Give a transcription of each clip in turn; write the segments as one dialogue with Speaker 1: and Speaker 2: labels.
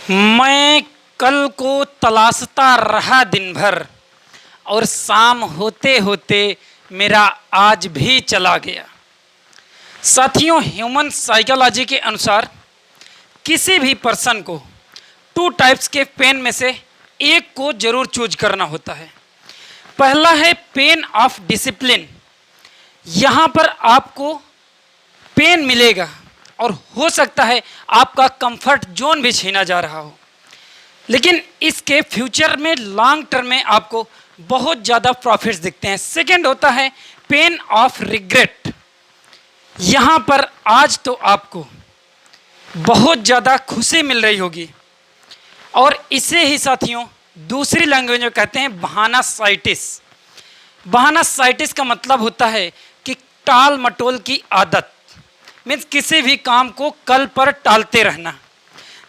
Speaker 1: मैं कल को तलाशता रहा दिन भर और शाम होते होते मेरा आज भी चला गया। साथियों, ह्यूमन साइकोलॉजी के अनुसार किसी भी पर्सन को 2 टाइप्स के पेन में से एक को जरूर चूज करना होता है। पहला है पेन ऑफ डिसिप्लिन। यहाँ पर आपको पेन मिलेगा और हो सकता है आपका कंफर्ट जोन भी छीना जा रहा हो, लेकिन इसके फ्यूचर में लॉन्ग टर्म में आपको बहुत ज़्यादा प्रॉफिट्स दिखते हैं। सेकंड होता है पेन ऑफ रिग्रेट। यहाँ पर आज तो आपको बहुत ज़्यादा खुशी मिल रही होगी और इसे ही साथियों दूसरी लैंग्वेज में कहते हैं बहानासाइटिस। बहानासाइटिस का मतलब होता है कि टाल मटोल की आदत, मीन्स किसी भी काम को कल पर टालते रहना।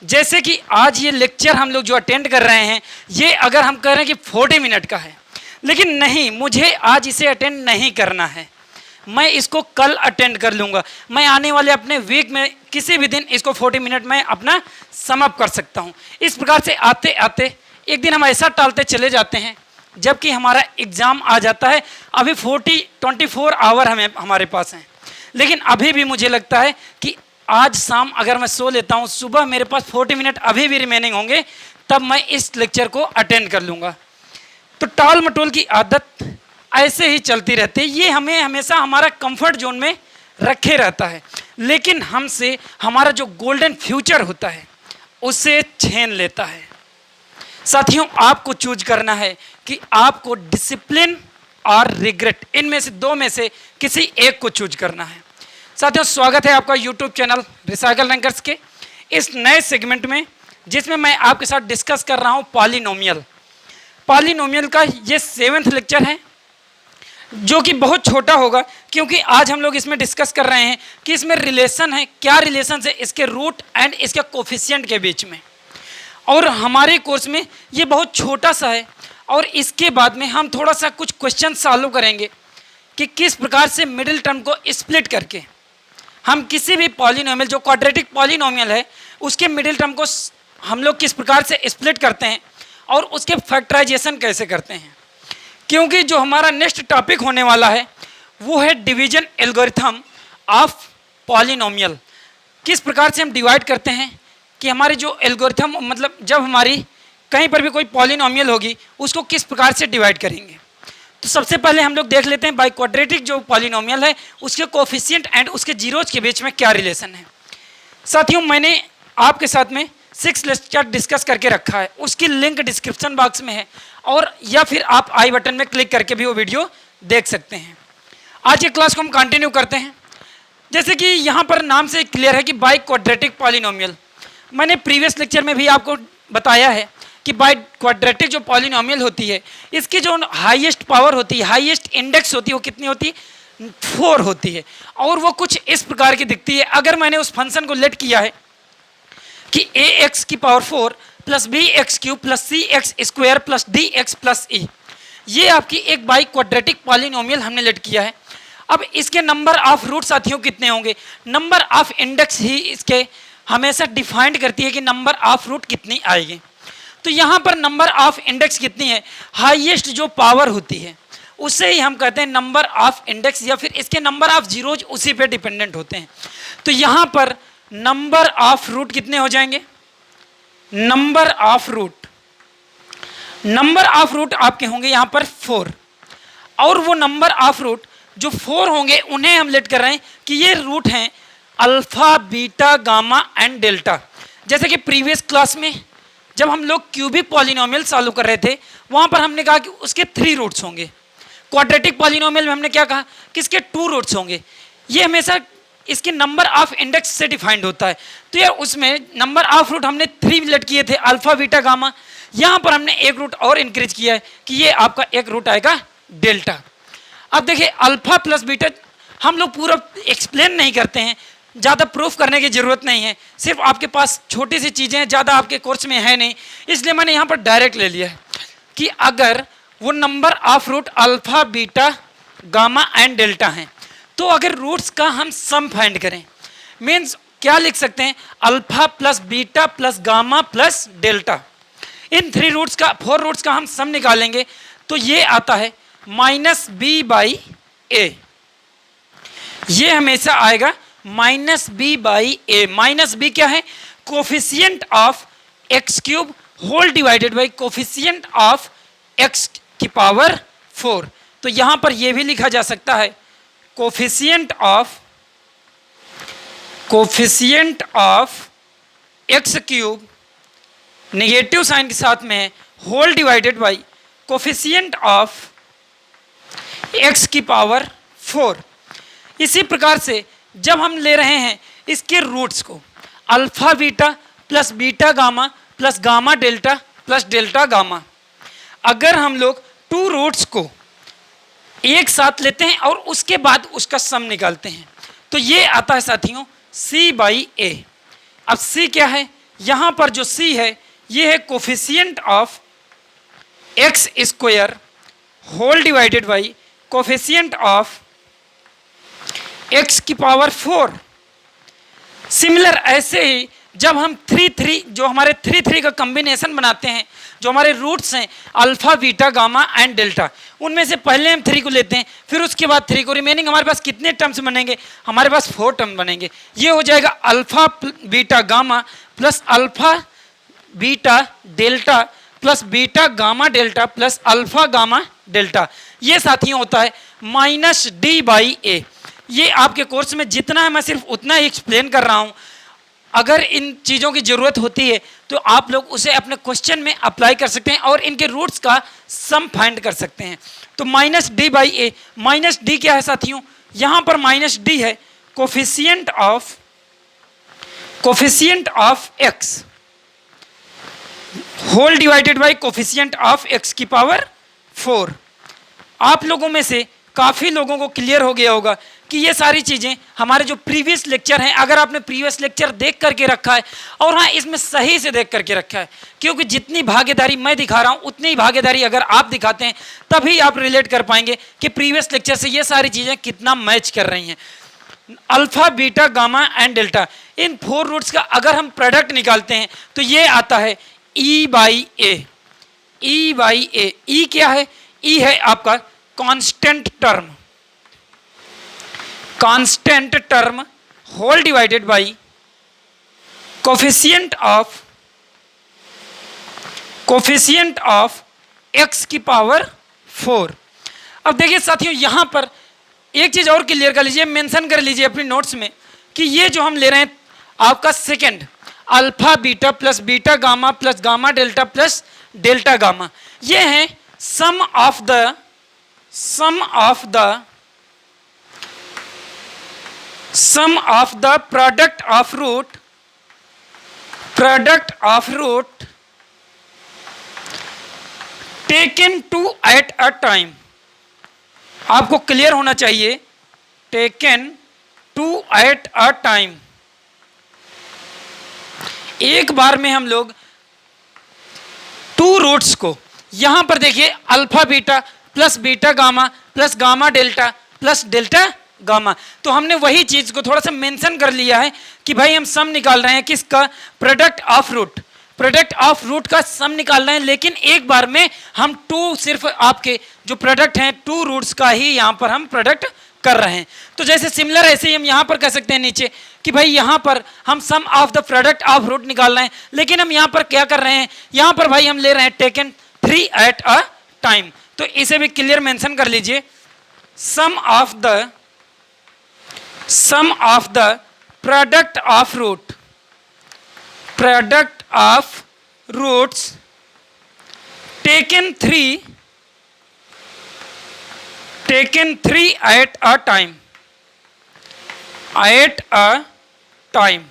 Speaker 1: जैसे कि आज ये लेक्चर हम लोग जो अटेंड कर रहे हैं, ये अगर हम कह रहे हैं कि 40 मिनट का है, लेकिन नहीं, मुझे आज इसे अटेंड नहीं करना है, मैं इसको कल अटेंड कर लूँगा। मैं आने वाले अपने वीक में किसी भी दिन इसको 40 मिनट में अपना समअप कर सकता हूँ। इस प्रकार से आते आते एक दिन हम ऐसा टालते चले जाते हैं जबकि हमारा एग्ज़ाम आ जाता है। अभी 24 आवर हमारे पास हैं, लेकिन अभी भी मुझे लगता है कि आज शाम अगर मैं सो लेता हूँ, सुबह मेरे पास 40 मिनट अभी भी रिमेनिंग होंगे, तब मैं इस लेक्चर को अटेंड कर लूँगा। तो टाल मटोल की आदत ऐसे ही चलती रहती है, ये हमें हमेशा हमारा कंफर्ट जोन में रखे रहता है, लेकिन हमसे हमारा जो गोल्डन फ्यूचर होता है उसे छीन लेता है। साथियों, आपको चूज करना है कि आपको डिसिप्लिन और रिग्रेट, इनमें से 2 में से किसी एक को चूज करना है। साथियों, स्वागत है आपका यूट्यूब चैनल रिसाइकल रैंकर्स के इस नए सेगमेंट में, जिसमें मैं आपके साथ डिस्कस कर रहा हूं पॉलिनोमियल। पॉलिनोमियल का ये 7वां लेक्चर है, जो कि बहुत छोटा होगा, क्योंकि आज हम लोग इसमें डिस्कस कर रहे हैं कि इसमें रिलेशन है, क्या रिलेशन है इसके रूट एंड इसके कोफिशिएंट के बीच में। और हमारे कोर्स में ये बहुत छोटा सा है, और इसके बाद में हम थोड़ा सा कुछ क्वेश्चन सॉल्व करेंगे कि किस प्रकार से मिडिल टर्म को स्प्लिट करके हम किसी भी पॉलिनोमियल, जो क्वाड्रेटिक पॉलिनोमियल है, उसके मिडिल टर्म को हम लोग किस प्रकार से स्प्लिट करते हैं और उसके फैक्टराइजेशन कैसे करते हैं। क्योंकि जो हमारा नेक्स्ट टॉपिक होने वाला है वो है डिवीजन एल्गोरिथम ऑफ पॉलिनोमियल। किस प्रकार से हम डिवाइड करते हैं कि हमारी जो एल्गोरिथम, मतलब जब हमारी कहीं पर भी कोई पॉलिनोमियल होगी उसको किस प्रकार से डिवाइड करेंगे। तो सबसे पहले हम लोग देख लेते हैं बाई क्वाड्रेटिक जो पॉलिनोमियल है उसके कोफिशिएंट एंड उसके जीरोज के बीच में क्या रिलेशन है। साथियों, मैंने आपके साथ में 6 लेक्चर डिस्कस करके रखा है, उसकी लिंक डिस्क्रिप्शन बॉक्स में है, और या फिर आप आई बटन में क्लिक करके भी वो वीडियो देख सकते हैं। आज के क्लास को हम कंटिन्यू करते हैं। जैसे कि यहाँ पर नाम से क्लियर है कि बाई क्वाड्रेटिक पॉलिनोमियल, मैंने प्रीवियस लेक्चर में भी आपको बताया है कि बाई क्वाड्रेटिक जो पॉलिनोमियल होती है, इसकी जो हाईएस्ट पावर होती है, हाईएस्ट इंडेक्स होती है, वो कितनी होती है? 4 होती है। और वो कुछ इस प्रकार की दिखती है। अगर मैंने उस फंक्शन को लेट किया है कि ax की power 4 plus B x cube plus C x square plus D x plus E, ये आपकी एक बाई क्वाड्रेटिक पॉलिनोमियल हमने लेट किया है। अब इसके नंबर ऑफ रूट साथियों कितने होंगे? नंबर ऑफ इंडेक्स ही इसके हमेशा डिफाइंड करती है कि नंबर ऑफ रूट कितनी आएगी। तो यहाँ पर नंबर ऑफ इंडेक्स कितनी है, हाईएस्ट जो पावर होती है उससे ही हम कहते हैं नंबर ऑफ इंडेक्स, या फिर इसके नंबर ऑफ जीरोज उसी पे डिपेंडेंट होते हैं। तो यहाँ पर नंबर ऑफ रूट कितने हो जाएंगे? नंबर ऑफ रूट आपके होंगे यहाँ पर 4, और वो नंबर ऑफ रूट जो 4 होंगे उन्हें हम लेट कर रहे हैं कि ये रूट हैं alpha, beta, gamma and delta. जैसे कि प्रीवियस क्लास में जब हम लोग क्यूबिक पॉलिनोमियल सॉल्व कर रहे थे, वहाँ पर हमने कहा कि उसके 3 रूट्स होंगे। क्वाड्रेटिक पॉलिनोमियल में हमने क्या कहा कि इसके 2 रूट्स होंगे। ये हमेशा इसके नंबर ऑफ इंडेक्स से डिफाइंड होता है। तो यार उसमें नंबर ऑफ रूट हमने 3 लेट किए थे, अल्फा, बीटा, गामा। यहाँ पर हमने एक रूट और इंक्रीज किया है कि ये आपका एक रूट आएगा डेल्टा। अब देखिए, अल्फा प्लस बीटा हम लोग पूरा एक्सप्लेन नहीं करते हैं, ज़्यादा प्रूफ करने की ज़रूरत नहीं है, सिर्फ आपके पास छोटी सी चीज़ें हैं, ज़्यादा आपके कोर्स में है नहीं, इसलिए मैंने यहाँ पर डायरेक्ट ले लिया है कि अगर वो number of root alpha, beta, gamma and delta हैं, तो अगर रूट्स का हम सम फाइंड करें, मीन्स क्या लिख सकते हैं, alpha plus beta plus gamma plus delta. इन 4 रूट्स का हम सम निकालेंगे तो ये आता है माइनस बी बाई ए। ये हमेशा आएगा minus B by a. Minus b क्या है, coefficient of x cube whole divided by coefficient of x की पावर 4। तो यहां पर यह भी लिखा जा सकता है coefficient of x cube negative sign के साथ में whole divided by coefficient of x की पावर 4। इसी प्रकार से जब हम ले रहे हैं इसके रूट्स को, alpha beta plus beta gamma plus gamma delta plus delta gamma, अगर हम लोग 2 रूट्स को एक साथ लेते हैं और उसके बाद उसका सम निकालते हैं तो ये आता है साथियों c बाई ए। अब c क्या है, यहां पर जो c है ये है coefficient of x square whole divided by coefficient of x की पावर 4। सिमिलर ऐसे ही जब हम 3 जो हमारे 3 का कॉम्बिनेशन बनाते हैं, जो हमारे रूट्स हैं alpha beta gamma and delta, उनमें से पहले हम 3 को लेते हैं, फिर उसके बाद 3 को, रिमेनिंग हमारे पास कितने टर्म्स बनेंगे, हमारे पास 4 टर्म बनेंगे। ये हो जाएगा alpha beta gamma plus alpha beta delta plus beta gamma delta plus alpha gamma delta. ये साथियों होता है माइनस डी बाई ए। ये आपके कोर्स में जितना है मैं सिर्फ उतना ही एक्सप्लेन कर रहा हूँ। अगर इन चीज़ों की ज़रूरत होती है तो आप लोग उसे अपने क्वेश्चन में अप्लाई कर सकते हैं और इनके रूट्स का सम फाइंड कर सकते हैं। तो minus d by a, minus d क्या है साथियों, यहाँ पर माइनस डी है coefficient of x whole divided by coefficient of x की पावर 4। आप लोगों में से काफ़ी लोगों को क्लियर हो गया होगा कि ये सारी चीज़ें हमारे जो प्रीवियस लेक्चर हैं, अगर आपने प्रीवियस लेक्चर देख करके रखा है, और हाँ इसमें सही से देख करके रखा है, क्योंकि जितनी भागीदारी मैं दिखा रहा हूँ उतनी ही भागीदारी अगर आप दिखाते हैं तभी आप रिलेट कर पाएंगे कि प्रीवियस लेक्चर से ये सारी चीज़ें कितना मैच कर रही हैं। Alpha beta gamma and delta, इन 4 रूट्स का अगर हम प्रोडक्ट निकालते हैं तो ये आता है ई बाई ए। ई बाई ए, ई क्या है, ई है आपका constant term whole divided by coefficient of x की पावर 4। अब देखिए साथियों यहां पर एक चीज और क्लियर कर लीजिए, मेंशन कर लीजिए अपनी नोट्स में कि ये जो हम ले रहे हैं आपका second alpha beta plus beta gamma plus gamma delta plus delta gamma, ये है sum of the product of root taken two at a time. आपको क्लियर होना चाहिए, taken two at a time. एक बार में हम लोग 2 रूट्स को, यहां पर देखिए alpha beta plus beta gamma plus gamma delta plus delta gamma, तो हमने वही चीज को थोड़ा सा मेंशन कर लिया है कि भाई हम सम निकाल रहे हैं किसका, प्रोडक्ट ऑफ रूट का सम निकाल रहे हैं, लेकिन एक बार में हम 2 सिर्फ आपके जो प्रोडक्ट हैं 2 रूट्स का ही यहां पर हम प्रोडक्ट कर रहे हैं। तो जैसे सिमिलर ऐसे ही हम यहां पर कह सकते हैं नीचे कि भाई यहां पर हम sum of the product of root निकाल रहे हैं, लेकिन हम यहां पर क्या कर रहे हैं, यहां पर भाई हम ले रहे हैं टेकन 3 एट अ टाइम। तो इसे भी क्लियर मेंशन कर लीजिए, sum of the product of roots taken 3 at a time.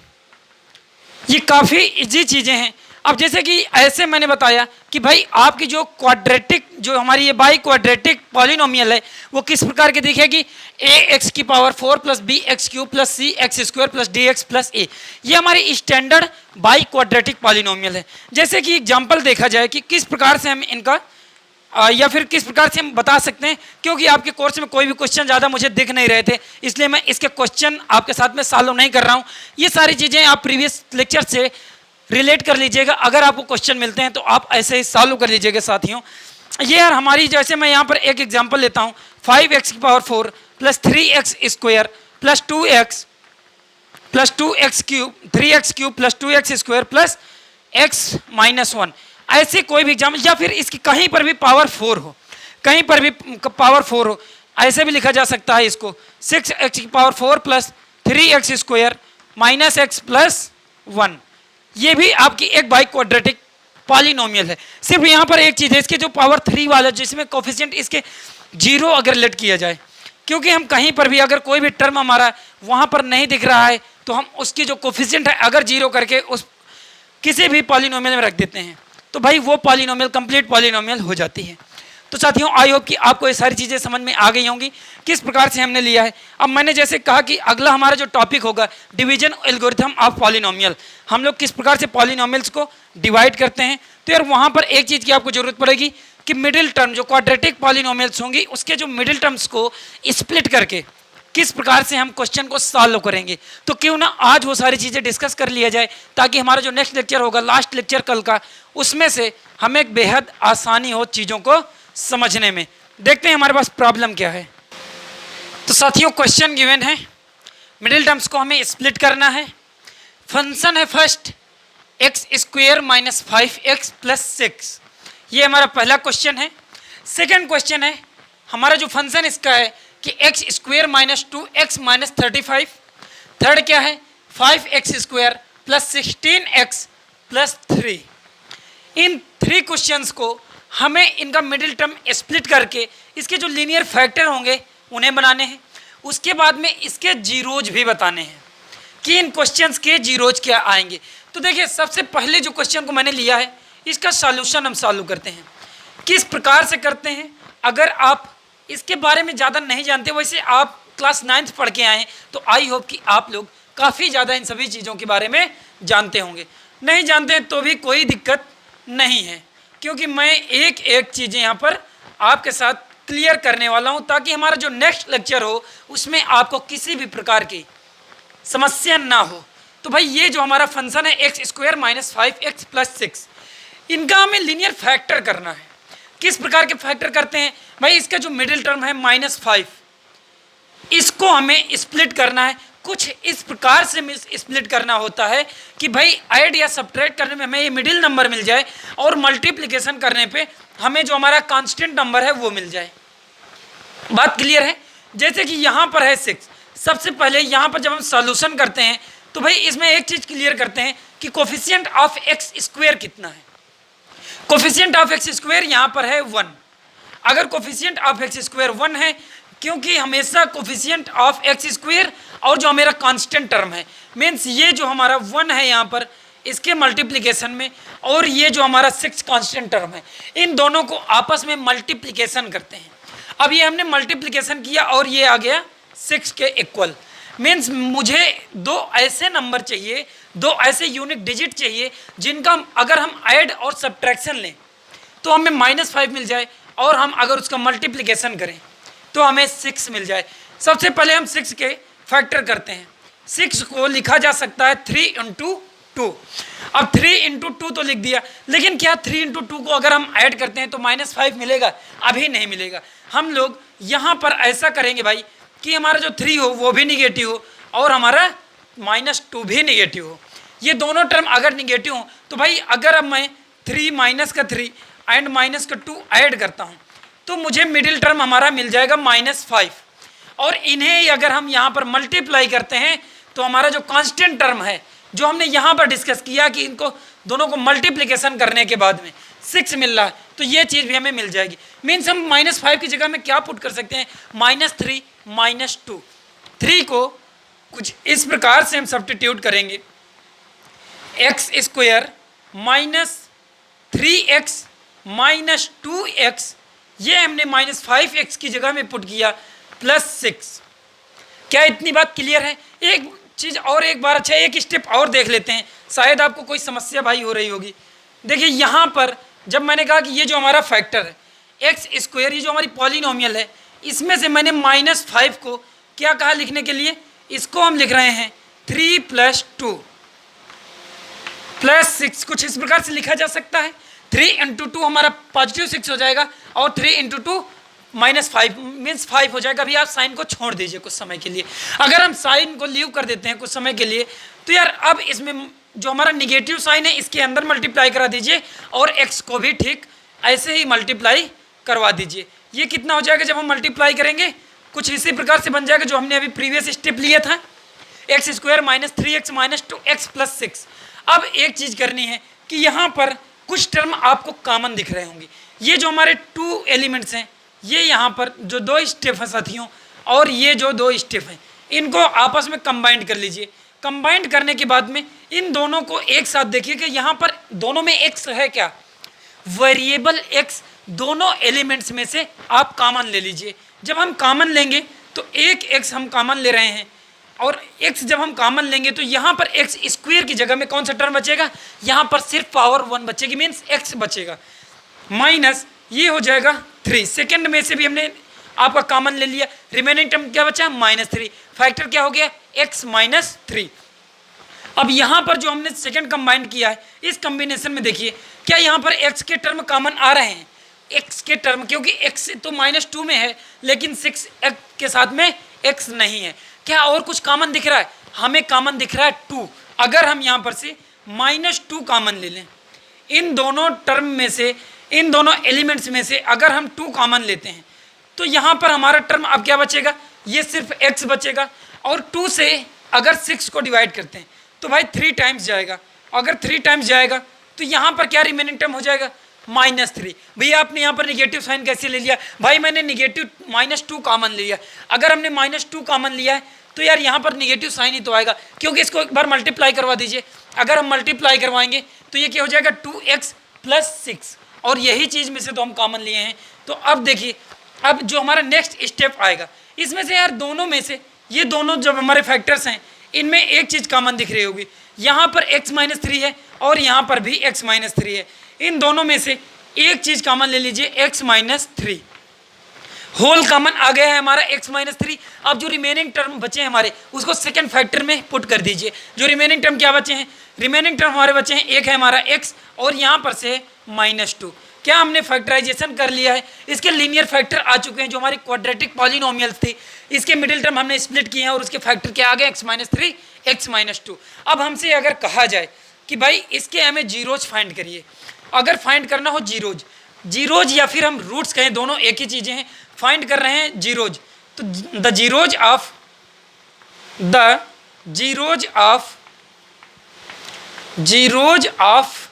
Speaker 1: ये काफ़ी इजी चीज़ें हैं। अब जैसे कि ऐसे मैंने बताया कि भाई आपकी जो क्वाड्रेटिक, जो हमारी ये बाई क्वाड्रेटिक पॉलिनोमियल है वो किस प्रकार की दिखेगी, ए एक्स की power 4 plus B x cube plus C x square plus D x plus A. ये हमारी स्टैंडर्ड बाई क्वाड्रेटिक पॉलिनोमियल है। जैसे कि एग्जाम्पल देखा जाए कि किस प्रकार से हम इनका या फिर किस प्रकार से हम बता सकते हैं, क्योंकि आपके कोर्स में कोई भी क्वेश्चन ज़्यादा मुझे दिख नहीं रहे थे, इसलिए मैं इसके क्वेश्चन आपके साथ में सॉल्व नहीं कर रहा हूँ। ये सारी चीज़ें आप प्रीवियस लेक्चर से रिलेट कर लीजिएगा, अगर आपको क्वेश्चन मिलते हैं तो आप ऐसे ही सॉल्व कर लीजिएगा साथियों। ये यार हमारी, जैसे मैं यहाँ पर एक एग्जाम्पल लेता हूँ, 5x⁴ plus 3x² plus 2x plus 2x³ 3x³ plus 2x² plus x-1, ऐसे कोई भी एग्जाम्पल, या फिर इसकी कहीं पर भी पावर 4 हो, कहीं पर भी पावर 4 हो, ऐसे भी लिखा जा सकता है इसको 6x⁴ plus 3x² minus x plus 1। ये भी आपकी एक बाई क्वाड्रेटिक पॉलिनोमियल है। सिर्फ यहाँ पर एक चीज़ है, इसके जो पावर 3 वाला जिसमें कोफिशिएंट इसके 0 अगर लेट किया जाए, क्योंकि हम कहीं पर भी अगर कोई भी टर्म हमारा वहाँ पर नहीं दिख रहा है तो हम उसकी जो कोफिशिएंट है अगर 0 करके उस किसी भी पॉलिनोमियल में रख देते हैं तो भाई वो पॉलिनोमियल कंप्लीट पॉलिनोमियल हो जाती है। तो साथियों आई होप कि आपको ये सारी चीज़ें समझ में आ गई होंगी किस प्रकार से हमने लिया है। अब मैंने जैसे कहा कि अगला हमारा जो टॉपिक होगा डिवीजन एल्गोरिथम ऑफ पॉलिनोमियल, हम लोग किस प्रकार से पॉलिनोमियल्स को डिवाइड करते हैं। तो यार वहाँ पर एक चीज़ की आपको जरूरत पड़ेगी कि मिडिल टर्म जो क्वाड्रेटिक पॉलिनोमियल्स होंगी उसके जो मिडिल टर्म्स को स्प्लिट करके किस प्रकार से हम क्वेश्चन को सॉल्व करेंगे। तो क्यों ना आज वो सारी चीज़ें डिस्कस कर लिया जाए, ताकि हमारा जो नेक्स्ट लेक्चर होगा, लास्ट लेक्चर कल का, उसमें से हमें बेहद आसानी हो चीज़ों को समझने में। देखते हैं हमारे पास प्रॉब्लम क्या है। तो साथियों क्वेश्चन गिवन है, मिडिल टर्म्स को हमें स्प्लिट करना है। फंक्शन है first x² minus 5x plus 6, ये हमारा पहला क्वेश्चन है। सेकेंड क्वेश्चन है हमारा जो फंक्शन इसका है कि x² minus 2x minus 35। Third क्या है 5x² प्लस 16x प्लस 3। इन 3 क्वेश्चंस को हमें इनका मिडिल टर्म स्प्लिट करके इसके जो लीनियर फैक्टर होंगे उन्हें बनाने हैं। उसके बाद में इसके जीरोज भी बताने हैं कि इन क्वेश्चंस के जीरोज क्या आएंगे। तो देखिए सबसे पहले जो क्वेश्चन को मैंने लिया है इसका सॉल्यूशन हम सॉल्व करते हैं। किस प्रकार से करते हैं, अगर आप इसके बारे में ज़्यादा नहीं जानते, वैसे आप क्लास 9th पढ़ के आए तो आई होप कि आप लोग काफ़ी ज़्यादा इन सभी चीज़ों के बारे में जानते होंगे। नहीं जानते तो भी कोई दिक्कत नहीं है, क्योंकि मैं एक एक चीज़ें यहाँ पर आपके साथ क्लियर करने वाला हूँ, ताकि हमारा जो नेक्स्ट लेक्चर हो उसमें आपको किसी भी प्रकार की समस्या ना हो। तो भाई ये जो हमारा फंक्शन है x² माइनस 5x प्लस 6, इनका हमें लीनियर फैक्टर करना है। किस प्रकार के फैक्टर करते हैं भाई, इसका जो मिडिल टर्म है -5, इसको हमें स्प्लिट करना है। कुछ इस प्रकार से स्प्लिट करना होता है कि भाई ऐड या सब्ट्रैक्ट करने में हमें ये मिडिल नंबर मिल जाए और मल्टीप्लिकेशन करने पे हमें जो हमारा कांस्टेंट नंबर है वो मिल जाए। बात क्लियर है। जैसे कि यहाँ पर है 6, सबसे पहले यहाँ पर जब हम सॉल्यूशन करते हैं तो भाई इसमें एक चीज़ क्लियर करते हैं कि कोफिशिएंट ऑफ x² कितना है। कोफिशिएंट ऑफ x² यहाँ पर है 1। अगर कोफिशिएंट ऑफ x² 1 है, क्योंकि हमेशा कोफिशिएंट ऑफ x² और जो मेरा कांस्टेंट टर्म है, मीन्स ये जो हमारा 1 है यहाँ पर इसके मल्टीप्लिकेशन में, और ये जो हमारा 6 कांस्टेंट टर्म है, इन दोनों को आपस में मल्टीप्लिकेशन करते हैं। अब ये हमने मल्टीप्लिकेशन किया और ये आ गया 6 के इक्वल। मीन्स मुझे 2 ऐसे नंबर चाहिए, 2 ऐसे यूनिक डिजिट चाहिए जिनका अगर हम ऐड और सब्ट्रैक्शन लें तो हमें -5 मिल जाए, और हम अगर उसका मल्टीप्लिकेशन करें तो हमें 6 मिल जाए। सबसे पहले हम 6 के फैक्टर करते हैं। 6 को लिखा जा सकता है 3 × 2। अब 3 × 2 तो लिख दिया, लेकिन क्या 3 × 2 को अगर हम ऐड करते हैं तो -5 मिलेगा? अभी नहीं मिलेगा। हम लोग यहाँ पर ऐसा करेंगे भाई कि हमारा जो 3 हो वो भी निगेटिव हो और हमारा -2 भी निगेटिव हो। ये दोनों टर्म अगर निगेटिव हो तो भाई अगर अब मैं 3 माइनस का 3 एंड माइनस का 2 ऐड करता हूँ तो मुझे मिडिल टर्म हमारा मिल जाएगा -5, और इन्हें अगर हम यहाँ पर मल्टीप्लाई करते हैं तो हमारा जो कांस्टेंट टर्म है जो हमने यहाँ पर डिस्कस किया कि इनको दोनों को मल्टीप्लिकेशन करने के बाद में 6 मिल रहा है, तो ये चीज़ भी हमें मिल जाएगी। मीन्स हम -5 की जगह में क्या पुट कर सकते हैं, -3 -2। 3 को कुछ इस प्रकार से हम सब्स्टिट्यूट करेंगे, x² minus 3x minus 2x, ये हमने -5x की जगह में पुट किया प्लस 6। क्या इतनी बात क्लियर है? एक चीज़ और एक बार अच्छा एक स्टेप और देख लेते हैं, शायद आपको कोई समस्या भाई हो रही होगी। देखिए यहाँ पर जब मैंने कहा कि ये जो हमारा फैक्टर है एक्स स्क्वायर, ये जो हमारी पॉलिनोमियल है, इसमें से मैंने -5 को क्या कहा लिखने के लिए, इसको हम लिख रहे हैं 3 + 2 + 6, कुछ इस प्रकार से लिखा जा सकता है। 3 × 2 हमारा पॉजिटिव 6 हो जाएगा और 3 × 2 -5 मीन्स 5 हो जाएगा। अभी आप साइन को छोड़ दीजिए कुछ समय के लिए। अगर हम साइन को लीव कर देते हैं कुछ समय के लिए, तो यार अब इसमें जो हमारा निगेटिव साइन है इसके अंदर मल्टीप्लाई करा दीजिए और एक्स को भी ठीक ऐसे ही मल्टीप्लाई करवा दीजिए। ये कितना हो जाएगा जब हम मल्टीप्लाई करेंगे, कुछ इसी प्रकार से बन जाएगा जो हमने अभी प्रीवियस स्टेप लिया था, x² - 3x - 2x + 6। अब एक चीज़ करनी है कि यहाँ पर कुछ टर्म आपको कॉमन दिख रहे होंगे। ये जो हमारे 2 एलिमेंट्स हैं, ये यहाँ पर जो 2 स्टेप हैं साथियों, और ये जो 2 स्टेप हैं, इनको आपस में कंबाइंड कर लीजिए। कंबाइंड करने के बाद में इन दोनों को एक साथ देखिए कि यहाँ पर दोनों में x है क्या, वेरिएबल x दोनों एलिमेंट्स में से आप कॉमन ले लीजिए। जब हम कॉमन लेंगे तो एक x हम कॉमन ले रहे हैं, और x जब हम कॉमन लेंगे तो यहाँ पर x² की जगह में कौन सा टर्म बचेगा, यहाँ पर सिर्फ पावर 1 बचेगी, मीन्स x बचेगा, माइनस ये हो जाएगा 3। सेकेंड में से भी हमने आपका कॉमन ले लिया, रिमेनिंग टर्म क्या बचा, -3। फैक्टर क्या हो गया, x - 3। अब यहाँ पर जो हमने सेकेंड कंबाइन किया है, इस कॉम्बिनेशन में देखिए क्या यहाँ पर x के टर्म कॉमन आ रहे हैं, x के टर्म, क्योंकि x तो -2 में है लेकिन 6 के साथ में x नहीं है। क्या और कुछ कॉमन दिख रहा है, हमें कॉमन दिख रहा है 2। अगर हम यहाँ पर से -2 कॉमन ले लें, इन दोनों टर्म में से, इन दोनों एलिमेंट्स में से अगर हम 2 कॉमन लेते हैं तो यहाँ पर हमारा टर्म अब क्या बचेगा, ये सिर्फ x बचेगा। और 2 से अगर 6 को डिवाइड करते हैं तो भाई 3 टाइम्स जाएगा, अगर 3 टाइम्स जाएगा तो यहाँ पर क्या रिमेनिंग टर्म हो जाएगा, -3। भैया आपने यहाँ पर निगेटिव साइन कैसे ले लिया, भाई मैंने निगेटिव -2 कॉमन लिया। अगर हमने -2 कॉमन लिया है तो यार यहाँ पर निगेटिव साइन ही तो आएगा, क्योंकि इसको एक बार मल्टीप्लाई करवा दीजिए। अगर हम मल्टीप्लाई करवाएंगे तो ये क्या हो जाएगा, 2x + 6, और यही चीज़ में से तो हम कॉमन लिए हैं। तो अब देखिए, अब जो हमारा नेक्स्ट स्टेप आएगा, इसमें से यार दोनों में से, ये दोनों जब हमारे फैक्टर्स हैं, इनमें एक चीज़ कॉमन दिख रही होगी, यहाँ पर x - 3 है और यहाँ पर भी x - 3 है। इन दोनों में से एक चीज़ कॉमन ले लीजिए, x - 3, होल कॉमन आ गया है हमारा x - 3। अब जो रिमेनिंग टर्म बचे हैं हमारे, उसको सेकंड फैक्टर में पुट कर दीजिए। जो रिमेनिंग टर्म क्या बचे हैं, रिमेनिंग टर्म हमारे बचे हैं, एक है हमारा x और यहाँ पर से -2। क्या हमने फैक्टराइजेशन कर लिया है, इसके लीनियर फैक्टर आ चुके हैं। जो हमारी क्वाड्रेटिक पॉलिनोमियल्स थी, इसके मिडिल टर्म हमने स्प्लिट किए हैं और उसके फैक्टर क्या आ गए, x - 3 x - 2। अब हमसे अगर कहा जाए कि भाई इसके हमें जीरोज फाइंड करिए, अगर फाइंड करना हो जीरोज या फिर हम रूट्स कहें, दोनों एक ही चीज़ें हैं, फाइंड कर रहे हैं जीरोज, तो द जीरोज ऑफ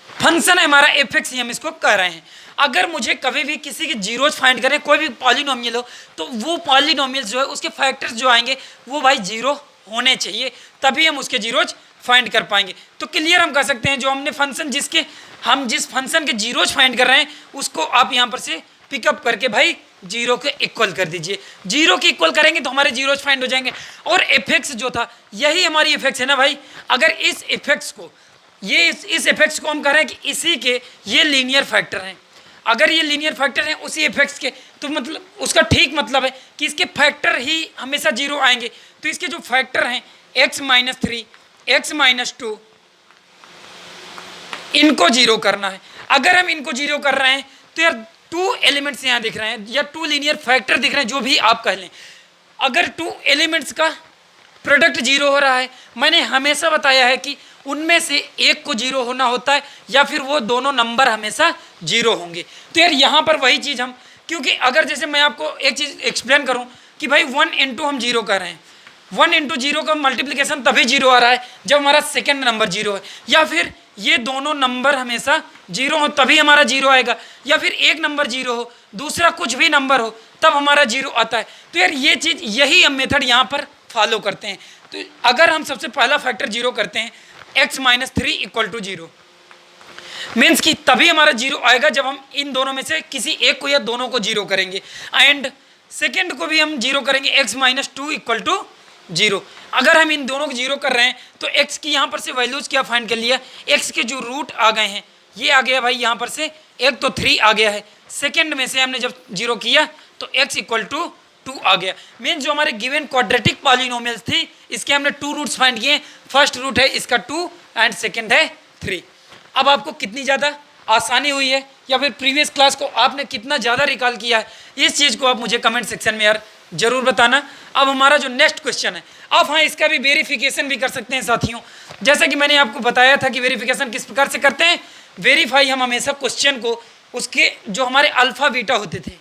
Speaker 1: फंक्शन है हमारा f(x), हम इसको कह रहे हैं। अगर मुझे कभी भी किसी के जीरोज फाइंड करें, कोई भी पॉलिनोमियल हो, तो वो पॉलिनोमियल जो है उसके फैक्टर्स जो आएंगे वो भाई जीरो होने चाहिए, तभी हम उसके जीरोज फाइंड कर पाएंगे। तो क्लियर हम कह सकते हैं, जो हमने फंक्शन जिस फंक्शन के जीरोज फाइंड कर रहे हैं उसको आप यहाँ पर से पिकअप करके भाई 0 के इक्वल कर दीजिए। 0 के इक्वल करेंगे तो हमारे जीरोज फाइंड हो जाएंगे। और f(x) जो था, यही हमारी f(x) है ना भाई। अगर इस f(x) को, इस f(x) को हम कह रहे हैं कि इसी के ये लीनियर फैक्टर हैं, अगर ये लीनियर फैक्टर हैं उसी f(x) के, तो मतलब उसका ठीक मतलब है कि इसके फैक्टर ही हमेशा 0 आएंगे। तो इसके जो फैक्टर हैं x - 3 x - 2, इनको 0 करना है। अगर हम इनको 0 कर रहे हैं तो यार 2 एलिमेंट्स यहाँ दिख रहे हैं या 2 लीनियर फैक्टर दिख रहे हैं, जो भी आप कह लें। अगर 2 एलिमेंट्स का प्रोडक्ट 0 हो रहा है, मैंने हमेशा बताया है कि उनमें से एक को 0 होना होता है या फिर वो दोनों नंबर हमेशा 0 होंगे। तो यार यहाँ पर वही चीज़ हम, क्योंकि अगर जैसे मैं आपको एक चीज़ एक्सप्लेन करूँ कि भाई 1 × हम 0 कर रहे हैं, 1 × 0 का मल्टीप्लिकेशन तभी 0 आ रहा है जब हमारा सेकेंड नंबर 0 है, या फिर ये दोनों नंबर हमेशा 0 हो तभी हमारा 0 आएगा, या फिर एक नंबर 0 हो, दूसरा कुछ भी नंबर हो, तब हमारा 0 आता है। तो यार ये चीज़, यही हम मेथड यहाँ पर फॉलो करते हैं। तो अगर हम सबसे पहला फैक्टर 0 करते हैं, x - 3 = 0, मीन्स कि तभी हमारा 0 आएगा जब हम इन दोनों में से किसी एक को या दोनों को 0 करेंगे। एंड सेकेंड को भी हम 0 करेंगे, x - 2 = 0। अगर हम इन दोनों को 0 कर रहे हैं तो x की यहाँ पर से वैल्यूज क्या फाइंड कर लिया, x के जो रूट आ गए हैं, ये आ गया भाई यहाँ पर से एक तो 3 आ गया है, सेकेंड में से हमने जब 0 किया तो x इक्वल टू 2 आ गया। मीन जो हमारे गिवन क्वाड्रेटिक पॉलिनोमियल्स थी इसके हमने 2 रूट्स फाइंड किए। फर्स्ट रूट है इसका 2 एंड सेकेंड है 3। अब आपको कितनी ज़्यादा आसानी हुई है या फिर प्रीवियस क्लास को आपने कितना ज़्यादा रिकॉल किया है, इस चीज़ को आप मुझे कमेंट सेक्शन में यार जरूर बताना। अब हमारा जो नेक्स्ट क्वेश्चन है, अब हाँ इसका भी वेरिफिकेशन भी कर सकते हैं साथियों। जैसा कि मैंने आपको बताया था कि वेरिफिकेशन किस प्रकार से करते हैं। वेरीफाई हम हमेशा क्वेश्चन को उसके जो हमारे अल्फा बीटा होते थे,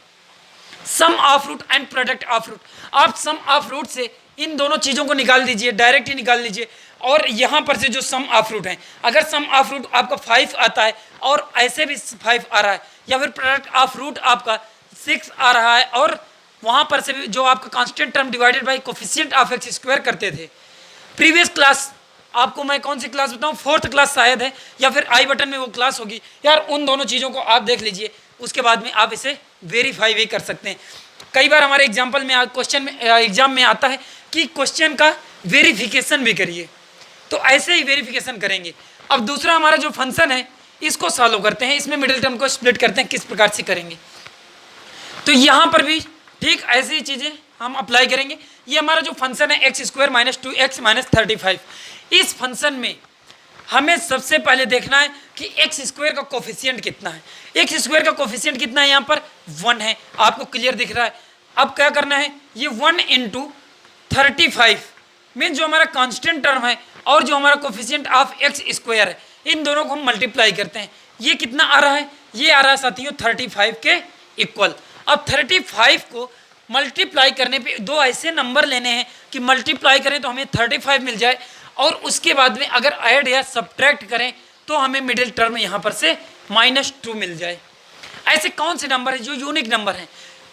Speaker 1: sum of root and product of root, आप सम ऑफ रूट से इन दोनों चीज़ों को निकाल दीजिए, डायरेक्ट ही निकाल लीजिए। और यहाँ पर से जो सम ऑफ रूट है, अगर सम ऑफ रूट आपका 5 आता है और ऐसे भी 5 आ रहा है, या फिर प्रोडक्ट ऑफ रूट आपका 6 आ रहा है और वहाँ पर से भी जो आपका constant term divided by coefficient of x square करते थे। प्रीवियस क्लास आपको मैं कौन सी क्लास बताऊँ, 4th क्लास शायद है, या फिर आई बटन में वो क्लास होगी यार, उन दोनों चीज़ों को आप देख लीजिए। उसके बाद में आप इसे वेरीफाई भी कर सकते हैं। कई बार हमारे एग्जाम्पल में क्वेश्चन में एग्जाम में आता है कि क्वेश्चन का वेरिफिकेशन भी करिए, तो ऐसे ही वेरिफिकेशन करेंगे। अब दूसरा हमारा जो फंक्शन है इसको सॉल्व करते हैं, इसमें मिडिल टर्म को स्प्लिट करते हैं, किस प्रकार से करेंगे। तो यहाँ पर भी ठीक ऐसी ही चीज़ें हम अप्लाई करेंगे। ये हमारा जो फंक्शन है x square minus 2x minus 35, इस फंक्शन में हमें सबसे पहले देखना है कि x स्क्वायर का कोफिशिएंट कितना है। x स्क्वायर का कोफिशिएंट कितना है, यहाँ पर 1 है, आपको क्लियर दिख रहा है। अब क्या करना है, ये 1 इंटू 35 मीन जो हमारा कांस्टेंट टर्म है और जो हमारा कोफिशिएंट ऑफ x स्क्वायर है, इन दोनों को हम मल्टीप्लाई करते हैं। ये कितना आ रहा है, ये आ रहा है साथियों 35 के इक्वल। अब 35 को मल्टीप्लाई करने पे दो ऐसे नंबर लेने हैं कि मल्टीप्लाई करें तो हमें 35 मिल जाए, और उसके बाद में अगर ऐड या सब्ट्रैक्ट करें तो हमें मिडिल टर्म यहाँ पर से -2 मिल जाए। ऐसे कौन से नंबर है जो यूनिक नंबर हैं,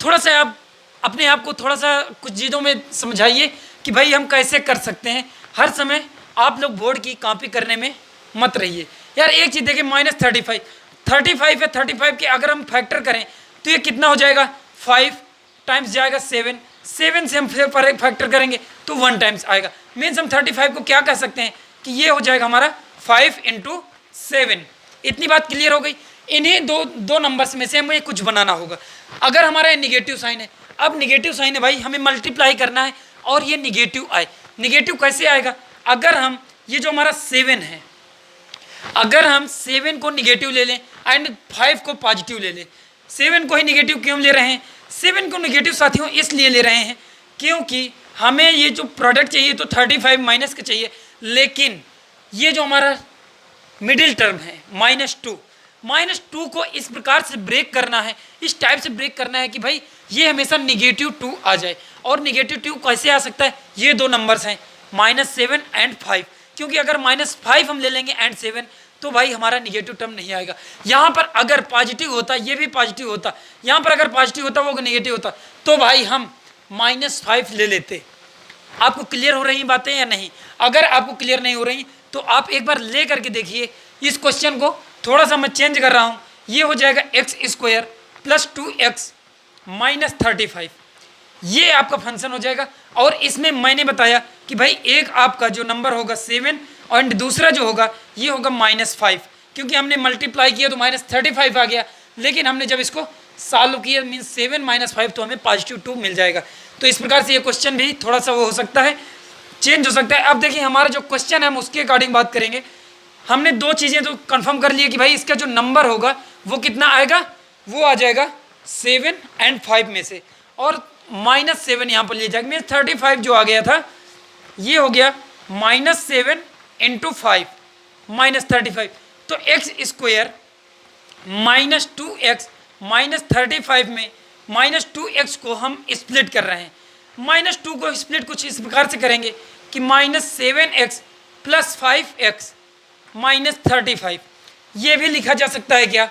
Speaker 1: थोड़ा सा आप अपने आप को थोड़ा सा कुछ चीज़ों में समझाइए कि भाई हम कैसे कर सकते हैं। हर समय आप लोग बोर्ड की कॉपी करने में मत रहिए यार। एक चीज़ देखिए, -35 है, 35 के अगर हम फैक्टर करें तो ये कितना हो जाएगा, 5 टाइम्स जाएगा 7 से हम फिर पर फैक्टर करेंगे तो 1 टाइम्स आएगा। मीन्स हम 35 को क्या कह सकते हैं कि ये हो जाएगा हमारा 5 × 7। इतनी बात क्लियर हो गई। इन्हीं दो नंबर्स में से हमें कुछ बनाना होगा। अगर हमारा ये निगेटिव साइन है, अब निगेटिव साइन है भाई, हमें मल्टीप्लाई करना है और ये निगेटिव आए। निगेटिव कैसे आएगा, अगर हम ये जो हमारा 7 है, अगर हम 7 को निगेटिव ले लें एंड 5 को पॉजिटिव ले लें। 7 को ही निगेटिव क्यों ले रहे हैं, 7 को निगेटिव साथियों इसलिए ले रहे हैं क्योंकि हमें ये जो प्रोडक्ट चाहिए तो 35 माइनस का चाहिए, लेकिन ये जो हमारा मिडिल टर्म है -2 को इस प्रकार से ब्रेक करना है, इस टाइप से ब्रेक करना है कि भाई ये हमेशा -2 आ जाए। और -2 कैसे आ सकता है, ये दो नंबर्स हैं -7 एंड 5, क्योंकि अगर -5 हम ले लेंगे एंड 7 तो भाई हमारा निगेटिव टर्म नहीं आएगा। यहाँ पर अगर पॉजिटिव होता, ये भी पॉजिटिव होता, यहाँ पर अगर पॉजिटिव होता वो निगेटिव होता, तो भाई हम -5 ले लेते। आपको क्लियर हो रही बातें या नहीं? अगर आपको क्लियर नहीं हो रही तो आप एक बार ले करके देखिए इस क्वेश्चन को। थोड़ा सा मैं चेंज कर रहा हूँ, ये हो जाएगा x square plus 2x minus 35, ये आपका फंक्शन हो जाएगा। और इसमें मैंने बताया कि भाई एक आपका जो नंबर होगा 7 और दूसरा जो होगा ये होगा -5, क्योंकि हमने मल्टीप्लाई किया तो -35 आ गया, लेकिन हमने जब इसको सॉल्व किया मीन्स 7 - 5 तो हमें +2 मिल जाएगा। तो इस प्रकार से ये क्वेश्चन भी थोड़ा सा वो हो सकता है, चेंज हो सकता है। अब देखिए हमारा जो क्वेश्चन है हम उसके अकॉर्डिंग बात करेंगे। हमने दो चीज़ें तो कंफर्म कर लिए कि भाई इसका जो नंबर होगा वो कितना आएगा, वो आ जाएगा 7 और 5 में से, और -7 यहाँ पर ले जाएगा। मीन्स 35 जो आ गया था ये हो गया -7 × 5 -35। तो x स्क्वायर -2x -35 में -2x को हम स्प्लिट कर रहे हैं। -2 को स्प्लिट कुछ इस प्रकार से करेंगे कि -7x + 5x -35, ये भी लिखा जा सकता है क्या?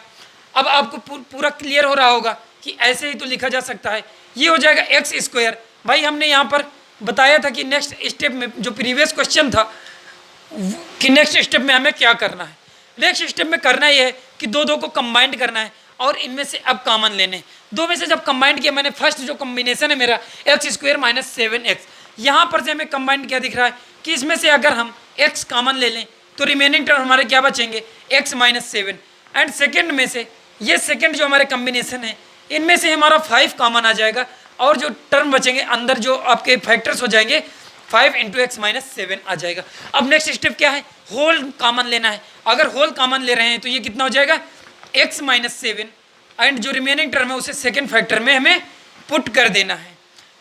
Speaker 1: अब आपको पूरा क्लियर हो रहा होगा कि ऐसे ही तो लिखा जा सकता है। ये हो जाएगा x स्क्वायर। भाई हमने यहाँ पर बताया था कि नेक्स्ट स्टेप में जो प्रीवियस क्वेश्चन था कि नेक्स्ट स्टेप में हमें क्या करना है। नेक्स्ट स्टेप में करना ये है कि दो को कंबाइंड करना है और इनमें से अब कॉमन लेने हैं। दो में से जब कंबाइंड किया मैंने, फर्स्ट जो कॉम्बिनेशन है मेरा x स्क्वायर - 7x, यहाँ पर से हमें कंबाइंड क्या दिख रहा है कि इसमें से अगर हम x कॉमन ले लें तो रिमेनिंग टर्म हमारे क्या बचेंगे, x - 7, एंड सेकेंड में से ये सेकंड जो हमारे कॉम्बिनेशन है इनमें से हमारा 5 कॉमन आ जाएगा और जो टर्म बचेंगे अंदर जो आपके फैक्टर्स हो जाएंगे 5 इंटू एक्स माइनस 7 आ जाएगा। अब नेक्स्ट स्टेप क्या है, होल कॉमन लेना है। अगर होल कॉमन ले रहे हैं तो ये कितना हो जाएगा एक्स माइनस 7 एंड जो रिमेनिंग टर्म है उसे सेकेंड फैक्टर में हमें पुट कर देना है।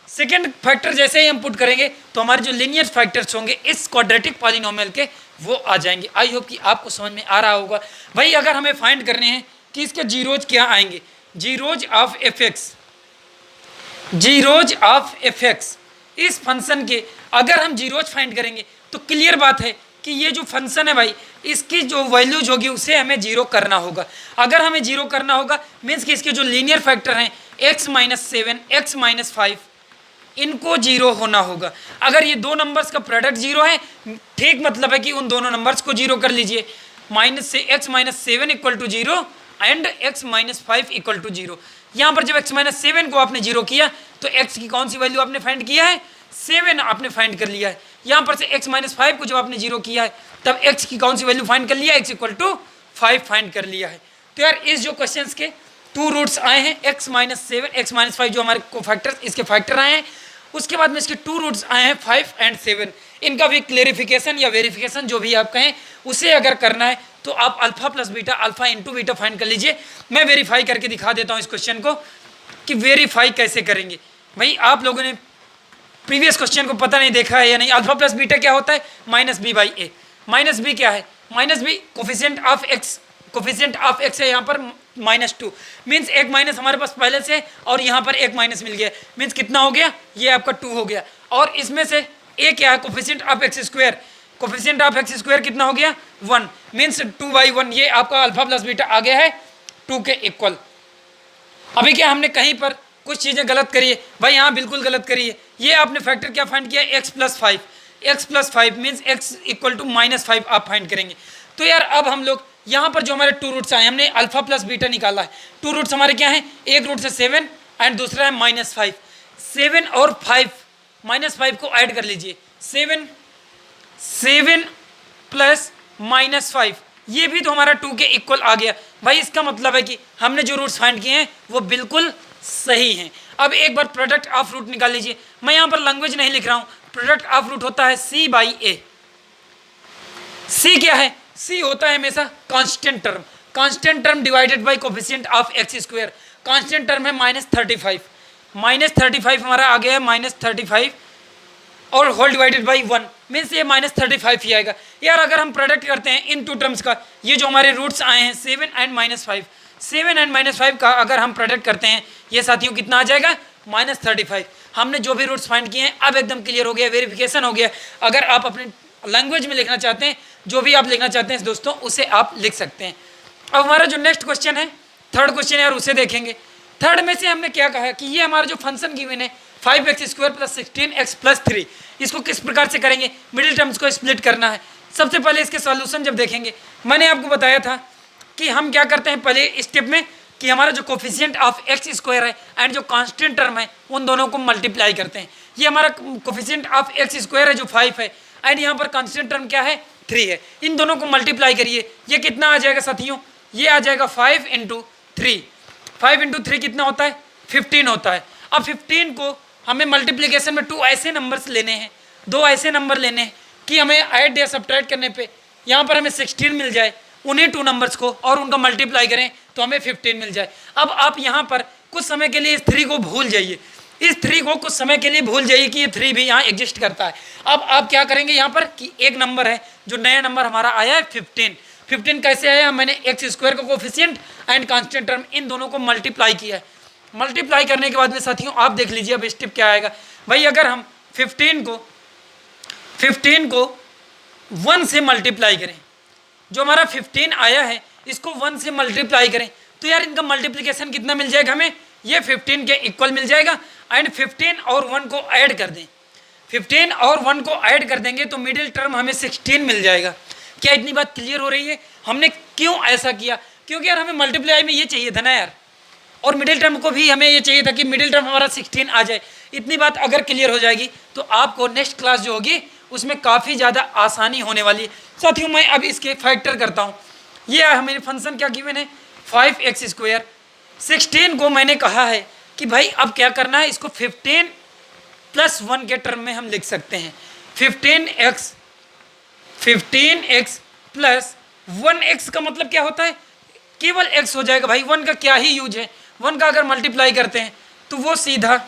Speaker 1: सेकेंड फैक्टर जैसे ही हम पुट करेंगे तो हमारे जो लीनियर फैक्टर्स होंगे इस क्वाड्रेटिक पॉलिनोमियल के वो आ जाएंगे। आई होप कि आपको समझ में आ रहा होगा। भाई अगर हमें फाइंड करने हैं कि इसके जीरोज क्या आएंगे, zeros of F x, zeros of F x, इस फंक्शन के अगर हम जीरोज फाइंड करेंगे तो क्लियर बात है कि ये जो फंक्शन है भाई इसकी जो वैल्यूज होगी उसे हमें जीरो करना होगा। अगर हमें जीरो करना होगा मीन्स कि इसके जो लीनियर फैक्टर हैं एक्स माइनस 7 एक्स माइनस 5 इनको जीरो होना होगा। अगर ये दो नंबर्स का प्रोडक्ट जीरो है ठीक मतलब है कि उन दोनों नंबर्स को जीरो कर लीजिए। माइनस से x minus 7 equal to zero and x minus 5 equal to zero. यहाँ पर जब एक्स माइनस 7 को आपने जीरो किया तो एक्स की कौन सी वैल्यू आपने फाइंड किया है, 7 आपने फाइंड कर लिया है। यहाँ पर से एक्स माइनस 5 को जब आपने जीरो किया है तब एक्स की कौन सी वैल्यू फाइंड कर लिया है, एक्स इक्वल टू 5 फाइंड कर लिया है। तो यार इस जो क्वेश्चन के टू रूट्स आए हैं एक्स माइनस 7 एक्स माइनस 5 जो हमारे को फैक्टर्स इसके फैक्टर आए हैं, उसके बाद में इसके टू रूट्स आए हैं 5 एंड 7। इनका भी क्लेरिफिकेशन या वेरिफिकेशन जो भी आप कहें उसे अगर करना है तो आप alpha plus beta alpha into beta find कर लीजिए। मैं वेरीफाई करके दिखा देता हूँ इस क्वेश्चन को कि वेरीफाई कैसे करेंगे। भाई आप लोगों ने प्रीवियस क्वेश्चन को पता नहीं देखा है या नहीं। अल्फा प्लस बीटा क्या होता है, minus B by a. Minus b क्या है, minus b coefficient of x, coefficient of x है यहाँ पर -2 मीन्स एक माइनस हमारे पास पहले से और यहाँ पर एक माइनस मिल गया मीन्स कितना हो गया, ये आपका 2 हो गया। और इसमें से ए क्या है, coefficient of x square, coefficient of x square कितना हो गया 1 मीन्स 2/1। ये आपका अल्फा प्लस बीटा आ गया है 2 के इक्वल। अभी क्या हमने कहीं पर कुछ चीज़ें गलत करी है भाई, यहाँ बिल्कुल गलत करी है। ये आपने फैक्टर क्या फाइंड किया, x plus 5, x plus 5 means x equal to -5 आप फाइंड करेंगे। तो यार अब हम लोग यहाँ पर जो हमारे टू रूट्स आए हमने अल्फा प्लस बीटा निकाला है। टू रूट्स हमारे क्या हैं, एक रूट से 7 एंड दूसरा है -5। 7 और 5 -5 को ऐड कर लीजिए, 7 प्लस -5 ये भी तो हमारा 2 के इक्वल आ गया। भाई इसका मतलब है कि हमने जो रूट्स फाइंड किए हैं वो बिल्कुल सही हैं। अब एक बार प्रोडक्ट ऑफ रूट निकाल लीजिए। मैं यहाँ पर लैंग्वेज नहीं लिख रहा हूँ, प्रोडक्ट ऑफ रूट होता है c बाई ए। c क्या है, c होता है हमेशा constant term, constant term divided by coefficient of x square. Constant term है -35, -35 हमारा आ गया है -35 और होल डिवाइडेड बाई 1 मीन्स ये -35 ही आएगा। यार अगर हम प्रोडक्ट करते हैं इन टू टर्म्स का, ये जो हमारे रूट्स आए हैं 7 एंड -5, 7 एंड -5 का अगर हम प्रोडक्ट करते हैं ये साथियों कितना आ जाएगा -35। हमने जो भी रूट्स फाइंड किए हैं अब एकदम क्लियर हो गया, वेरिफिकेशन हो गया। अगर आप अपने लैंग्वेज में लिखना चाहते हैं, जो भी आप लिखना चाहते हैं दोस्तों उसे आप लिख सकते हैं। अब हमारा जो नेक्स्ट क्वेश्चन है, थर्ड क्वेश्चन यार उसे देखेंगे। थर्ड में से हमने क्या कहा कि ये हमारा जो फंक्शन गिवन है 5x² + 16x + 3, इसको किस प्रकार से करेंगे, मिडिल टर्म्स को स्प्लिट करना है। सबसे पहले इसके सॉल्यूशन जब देखेंगे, मैंने आपको बताया था कि हम क्या करते हैं पहले स्टेप में कि हमारा जो कोफिशिएंट ऑफ x² है एंड जो कांस्टेंट टर्म है उन दोनों को मल्टीप्लाई करते हैं। ये हमारा कोफिशिएंट ऑफ x² है जो 5 है एंड यहाँ पर कांस्टेंट टर्म क्या है 3 है। इन दोनों को मल्टीप्लाई करिए, ये कितना आ जाएगा साथियों, ये आ जाएगा 5 × 3। 5 × 3 कितना होता है 15 होता है। अब 15 को हमें मल्टीप्लिकेशन में 2 ऐसे नंबर्स लेने हैं, 2 ऐसे नंबर लेने हैं कि हमें ऐड या सब्ट्रैक्ट करने पे यहाँ पर हमें 16 मिल जाए, उन्हीं 2 नंबर्स को और उनका मल्टीप्लाई करें तो हमें 15 मिल जाए। अब आप यहाँ पर कुछ समय के लिए इस 3 को भूल जाइए, इस 3 को कुछ समय के लिए भूल जाइए कि ये 3 भी यहाँ एग्जिस्ट करता है। अब आप क्या करेंगे यहाँ पर कि एक नंबर है जो नया नंबर हमारा आया है 15। 15 कैसे आया, मैंने x² का coefficient and constant term in दोनों को मल्टीप्लाई किया है। मल्टीप्लाई करने के बाद में साथियों आप देख लीजिए अब स्टेप क्या आएगा। भाई अगर हम 15 को 1 से मल्टीप्लाई करें, जो हमारा 15 आया है इसको 1 से मल्टीप्लाई करें तो यार इनका मल्टीप्लिकेशन कितना मिल जाएगा हमें, ये 15 के इक्वल मिल जाएगा। एंड 15 और 1 को ऐड कर दें, 15 और 1 को ऐड कर देंगे तो मिडिल टर्म हमें 16 मिल जाएगा। क्या इतनी बात क्लियर हो रही है? हमने क्यों ऐसा किया, क्योंकि यार हमें मल्टीप्लाई में ये चाहिए था ना यार, और मिडिल टर्म को भी हमें ये चाहिए था कि मिडिल टर्म हमारा 16 आ जाए। इतनी बात अगर क्लियर हो जाएगी तो आपको नेक्स्ट क्लास जो होगी उसमें काफ़ी ज़्यादा आसानी होने वाली है। साथियों मैं अब इसके फैक्टर करता हूँ। ये हमें फंक्शन क्या गिवन है 5x²। 16 को मैंने कहा है कि भाई अब क्या करना है, इसको 15+1 के टर्म में हम लिख सकते हैं। 15x प्लस 1x का मतलब क्या होता है, केवल x हो जाएगा भाई, 1 का क्या ही यूज है, 1 का अगर मल्टीप्लाई करते हैं तो वो सीधा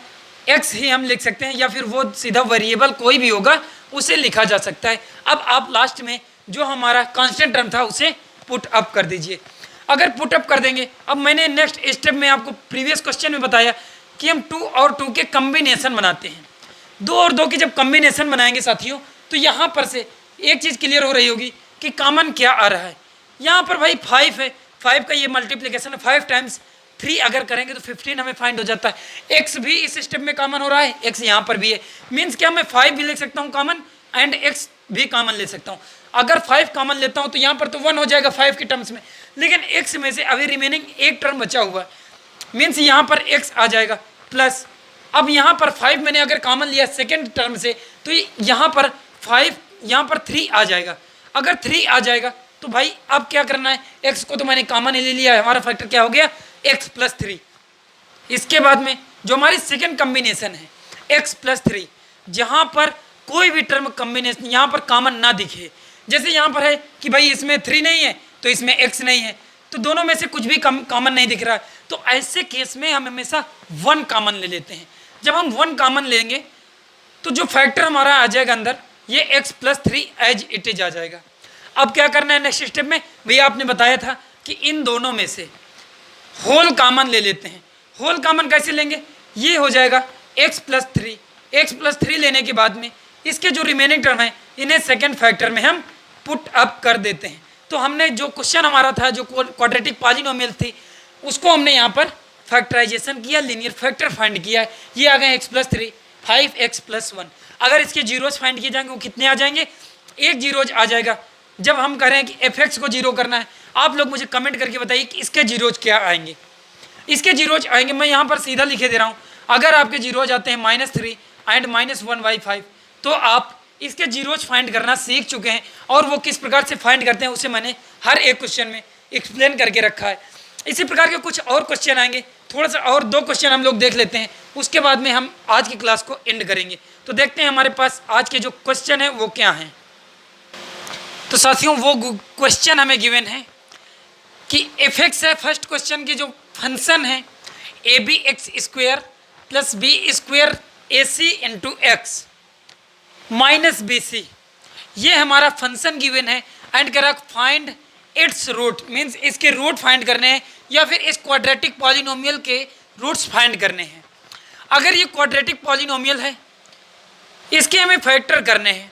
Speaker 1: x ही हम लिख सकते हैं, या फिर वो सीधा वेरिएबल कोई भी होगा उसे लिखा जा सकता है। अब आप लास्ट में जो हमारा कांस्टेंट टर्म था उसे पुट अप कर दीजिए। अगर पुट अप कर देंगे, अब मैंने नेक्स्ट स्टेप में आपको प्रीवियस क्वेश्चन में बताया कि हम 2 और 2 के कम्बिनेशन बनाते हैं। 2 और 2 की जब कम्बिनेशन बनाएंगे साथियों, तो यहाँ पर से एक चीज़ क्लियर हो रही होगी कि कॉमन क्या आ रहा है। यहाँ पर भाई 5 है, 5 का ये मल्टीप्लिकेशन है, 5 टाइम्स 3 अगर करेंगे तो 15 हमें फाइंड हो जाता है। x भी इस स्टेप में कॉमन हो रहा है, x यहाँ पर भी है, मीन्स क्या मैं 5 भी ले सकता हूँ कॉमन एंड x भी कॉमन ले सकता हूँ। अगर 5 कॉमन लेता हूँ तो यहाँ पर तो 1 हो जाएगा 5 के टर्म्स में, लेकिन x में से अभी रिमेनिंग एक टर्म बचा हुआ है, मीन्स यहाँ पर x आ जाएगा प्लस, अब यहाँ पर 5 मैंने अगर कॉमन लिया सेकेंड टर्म से तो यहाँ पर 5, यहाँ पर 3 आ जाएगा। अगर 3 आ जाएगा तो भाई अब क्या करना है, x को तो मैंने कॉमन ले लिया है, हमारा फैक्टर क्या हो गया x + 3। इसके बाद में जो हमारी सेकेंड कम्बिनेशन है x + 3, जहाँ पर कोई भी टर्म कम्बिनेशन यहाँ पर कॉमन ना दिखे, जैसे यहाँ पर है कि भाई इसमें 3 नहीं है तो इसमें x नहीं है, तो दोनों में से कुछ भी कॉमन नहीं दिख रहा है, तो ऐसे केस में हम हमेशा 1 कॉमन ले लेते हैं। जब हम 1 कॉमन लेंगे तो जो फैक्टर हमारा आ जाएगा अंदर, ये x + 3 एज इट इज आ जाएगा। अब क्या करना है नेक्स्ट स्टेप में, भैया आपने बताया था कि इन दोनों में से होल कॉमन ले लेते हैं। होल कॉमन कैसे लेंगे, ये हो जाएगा x + 3। x + 3 लेने के बाद में इसके जो रिमेनिंग टर्म है इन्हें सेकेंड फैक्टर में हम पुट अप कर देते हैं। तो हमने जो क्वेश्चन हमारा था, जो क्वाड्रेटिक पॉलिनोमियल थी, उसको हमने यहाँ पर फैक्टराइजेशन किया, लीनियर फैक्टर फाइंड किया है। ये आ गए x + 3, 5x + 1। अगर इसके जीरोज फाइंड किए जाएंगे वो कितने आ जाएंगे, एक जीरोज आ जाएगा। जब हम कह रहे हैं कि fx को जीरो करना है, आप लोग मुझे कमेंट करके बताइए कि इसके जीरोज क्या आएंगे। इसके जीरोज आएंगे, मैं यहाँ पर सीधा लिखे दे रहा हूँ, अगर आपके जीरोज आते हैं -3 एंड -1/5, तो आप इसके जीरोज फाइंड करना सीख चुके हैं, और वो किस प्रकार से फाइंड करते हैं उसे मैंने हर एक क्वेश्चन में एक्सप्लेन करके रखा है। इसी प्रकार के कुछ और क्वेश्चन आएंगे, थोड़ा सा और 2 क्वेश्चन हम लोग देख लेते हैं, उसके बाद में हम आज की क्लास को एंड करेंगे। तो देखते हैं हमारे पास आज के जो क्वेश्चन है वो क्या हैं। तो साथियों वो क्वेश्चन हमें गिवन है कि fx है, फर्स्ट क्वेश्चन की जो फंक्शन है abx² + b² ac × x -bc, ये हमारा फंक्शन गिवन है एंड कह रहा फाइंड इट्स रूट, मीन्स इसके रूट फाइंड करने हैं या फिर इस क्वाड्रेटिक पॉलिनोमियल के रूट्स फाइंड करने हैं। अगर ये क्वाड्रेटिक पॉलिनोमियल है, इसके हमें फैक्टर करने हैं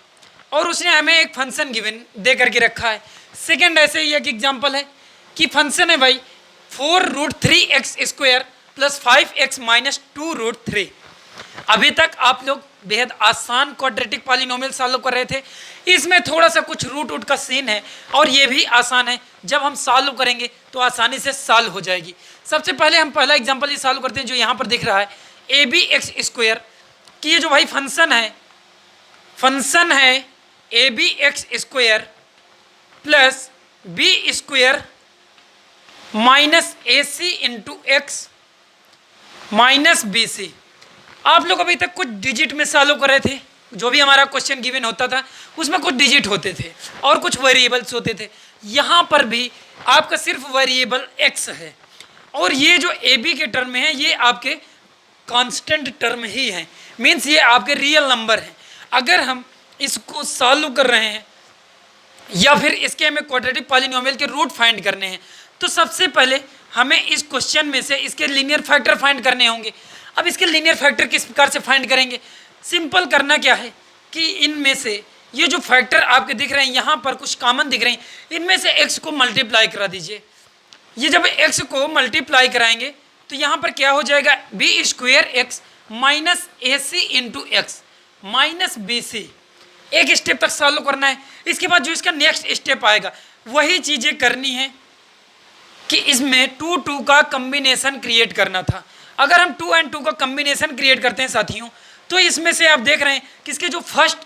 Speaker 1: और उसने हमें एक फंक्शन गिवन दे करके रखा है। सेकंड ऐसे ही एक एग्जांपल है कि फंक्शन है भाई 4√3x² + 5x - 2√3। अभी तक आप लोग बेहद आसान क्वाड्रेटिक पॉलिनोमियल सॉल्व कर रहे थे, इसमें थोड़ा सा कुछ रूट का सीन है और ये भी आसान है, जब हम सॉल्व करेंगे तो आसानी से सॉल्व हो जाएगी। सबसे पहले हम पहला एग्जांपल ये सॉल्व करते हैं जो यहाँ पर दिख रहा है abx² कि ये जो भाई फंक्शन है abx² + b² - ac × x -bc। आप लोग अभी तक कुछ डिजिट में सॉल्व कर रहे थे, जो भी हमारा क्वेश्चन गिवन होता था उसमें कुछ डिजिट होते थे और कुछ वेरिएबल्स होते थे। यहाँ पर भी आपका सिर्फ वेरिएबल x है और ये जो ए बी के टर्म है ये आपके कांस्टेंट टर्म ही हैं, मीन्स ये आपके रियल नंबर हैं। अगर हम इसको सॉल्व कर रहे हैं या फिर इसके हमें क्वाड्रेटिक पॉलिनोमियल के रूट फाइंड करने हैं, तो सबसे पहले हमें इस क्वेश्चन में से इसके लीनियर फैक्टर फाइंड करने होंगे। अब इसके लीनियर फैक्टर किस प्रकार से फाइंड करेंगे, सिंपल करना क्या है कि इनमें से ये जो फैक्टर आपके दिख रहे हैं यहाँ पर कुछ कॉमन दिख रहे हैं, इनमें से x को मल्टीप्लाई करा दीजिए। ये जब x को मल्टीप्लाई कराएंगे तो यहाँ पर क्या हो जाएगा b² x - ac × x -bc। एक स्टेप तक सॉल्व करना है। इसके बाद जो इसका नेक्स्ट स्टेप आएगा वही चीज़ें करनी है कि इसमें 2 का कम्बिनेशन क्रिएट करना था। अगर हम 2 और 2 का कम्बिनेशन क्रिएट करते हैं साथियों, तो इसमें से आप देख रहे हैं कि इसके जो फर्स्ट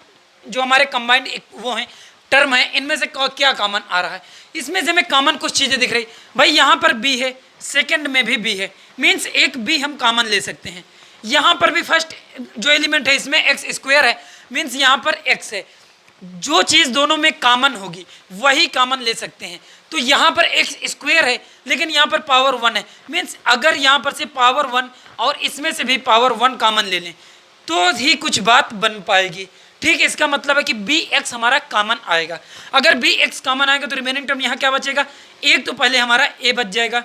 Speaker 1: जो हमारे कंबाइंड वो हैं टर्म है, इनमें से क्या कॉमन आ रहा है। इसमें से हमें कॉमन कुछ चीज़ें दिख रही भाई, यहाँ पर b है सेकंड में भी बी है, मीन्स एक बी हम कॉमन ले सकते हैं। यहाँ पर भी फर्स्ट जो एलिमेंट है इसमें एक्स स्क्वायर है, मीन्स यहाँ पर एक्स है। जो चीज़ दोनों में कॉमन होगी वही कॉमन ले सकते हैं। तो यहाँ पर एक्स स्क्वायर है लेकिन यहाँ पर पावर 1 है, मीन्स अगर यहाँ पर से पावर 1 और इसमें से भी पावर 1 कॉमन ले लें तो ही कुछ बात बन पाएगी। ठीक, इसका मतलब है कि बी एक्स हमारा कॉमन आएगा। अगर बी एक्स कॉमन आएगा तो रिमेनिंग टर्म यहाँ क्या बचेगा, एक तो पहले हमारा ए बच जाएगा,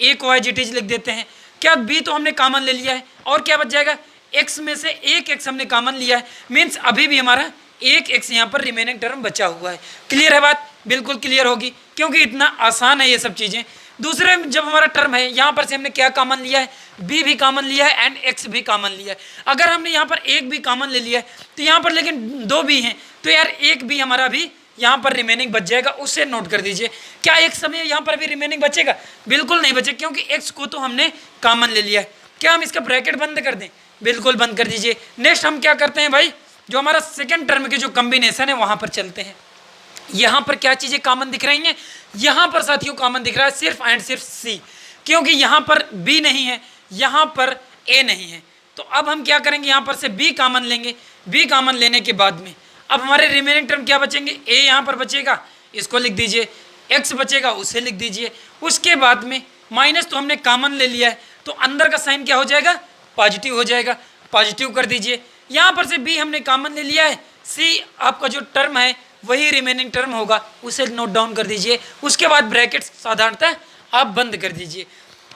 Speaker 1: ए को एज इट इज लिख देते हैं। क्या बी तो हमने कॉमन ले लिया है और क्या बच जाएगा, एक्स में से एक एक्स हमने कॉमन लिया है, मीन्स अभी भी हमारा एक एक्स यहाँ पर रिमेनिंग टर्म बचा हुआ है। क्लियर है बात, बिल्कुल क्लियर होगी क्योंकि इतना आसान है ये सब चीज़ें। दूसरे जब हमारा टर्म है यहाँ पर से हमने क्या कॉमन लिया है, बी भी कॉमन लिया है एंड एक्स भी कॉमन लिया है। अगर हमने यहाँ पर एक भी कॉमन ले लिया है तो यहाँ पर लेकिन दो बी हैं तो यार एक भी हमारा भी यहाँ पर रिमेनिंग बच जाएगा, उससे नोट कर दीजिए। क्या एक समय यहाँ पर भी रिमेनिंग बचेगा, बिल्कुल नहीं बचे क्योंकि एक्स को तो हमने कॉमन ले लिया है। क्या हम इसका ब्रैकेट बंद कर दें, बिल्कुल बंद कर दीजिए। नेक्स्ट हम क्या करते हैं भाई, जो हमारा सेकेंड टर्म के जो कॉम्बिनेशन है वहाँ पर चलते हैं। यहाँ पर क्या चीज़ें कॉमन दिख रही हैं, यहाँ पर साथियों कॉमन दिख रहा है सिर्फ एंड सिर्फ सी, क्योंकि यहाँ पर बी नहीं है, यहाँ पर ए नहीं है। तो अब हम क्या करेंगे, यहाँ पर से बी कॉमन लेंगे। बी कॉमन लेने के बाद में अब हमारे रिमेनिंग टर्म क्या बचेंगे, ए यहाँ पर बचेगा, इसको लिख दीजिए, एक्स बचेगा उसे लिख दीजिए। उसके बाद में माइनस तो हमने कॉमन ले लिया है तो अंदर का साइन क्या हो जाएगा, पॉजिटिव हो जाएगा, पॉजिटिव कर दीजिए। यहाँ पर से बी हमने कॉमन ले लिया है, सी आपका जो टर्म है वही रिमेनिंग टर्म होगा, उसे नोट डाउन कर दीजिए। उसके बाद ब्रैकेट साधारणतः आप बंद कर दीजिए।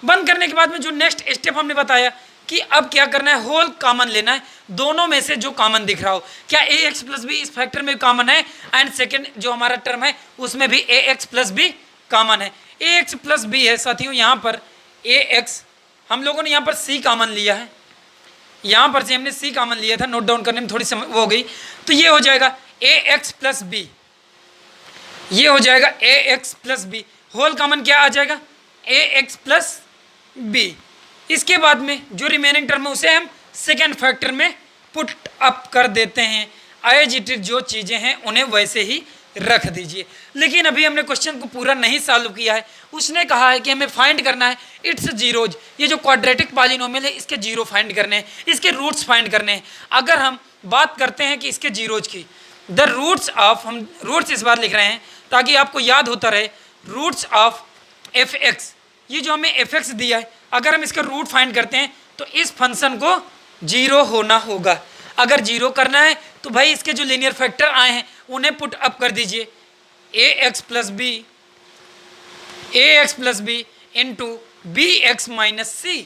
Speaker 1: बंद करने के बाद में जो नेक्स्ट स्टेप हमने बताया कि अब क्या करना है, होल कॉमन लेना है, दोनों में से जो कॉमन दिख रहा हो। क्या ए एक्स प्लस बी इस फैक्टर में कॉमन है एंड सेकेंड जो हमारा टर्म है उसमें भी ए एक्स प्लस बी कॉमन है। ए एक्स प्लस बी है साथियों, यहाँ पर ए एक्स हम लोगों ने यहाँ पर सी कॉमन लिया है, यहाँ पर से हमने सी कॉमन लिया था, नोट डाउन करने में थोड़ी समय वो हो गई। तो ये हो जाएगा ए एक्स प्लस बी, ये हो जाएगा A x plus B, whole common क्या आ जाएगा, ए एक्स प्लस बी। इसके बाद में जो रिमेनिंग टर्म है उसे हम सेकेंड फैक्टर में पुट अप कर देते हैं। एज इट इज जो चीज़ें हैं उन्हें वैसे ही रख दीजिए। लेकिन अभी हमने क्वेश्चन को पूरा नहीं सॉल्व किया है, उसने कहा है कि हमें फाइंड करना है इट्स जीरोज, ये जो क्वाड्रेटिक पॉलिनोमियल है इसके जीरो फाइंड करने हैं, इसके रूट्स फाइंड करने हैं। अगर हम बात करते हैं कि इसके जीरोज की, द रूट्स ऑफ, हम रूट्स इस बार लिख रहे हैं ताकि आपको याद होता रहे, रूट्स ऑफ एफ एक्स, ये जो हमें एफ एक्स दिया है अगर हम इसका रूट फाइंड करते हैं तो इस फंक्शन को जीरो होना होगा। अगर जीरो करना है तो भाई इसके जो लीनियर फैक्टर आए हैं उन्हें पुट अप कर दीजिए, A x plus B into B x minus C.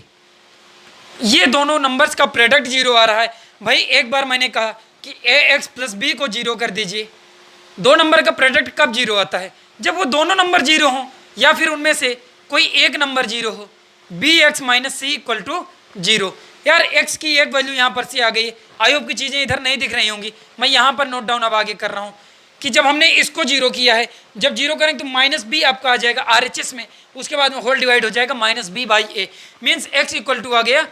Speaker 1: ये दोनों नंबर्स का प्रोडक्ट जीरो आ रहा है। भाई एक बार मैंने कहा कि ए एक्स प्लस बी को जीरो कर दीजिए। दो नंबर का प्रोडक्ट कब जीरो आता है, जब वो दोनों नंबर जीरो हों या फिर उनमें से कोई एक नंबर जीरो हो। B x minus c equal to zero. यार एक्स की एक वैल्यू यहाँ पर से आ गई है, आई होप की चीज़ें इधर नहीं दिख रही होंगी, मैं यहाँ पर नोट डाउन अब आगे कर रहा हूँ कि जब हमने इसको जीरो किया है, जब जीरो करेंगे तो माइनस बी आपका आ जाएगा आर एच एस में, उसके बाद में होल डिवाइड हो जाएगा minus B by A, means x equal to आ गया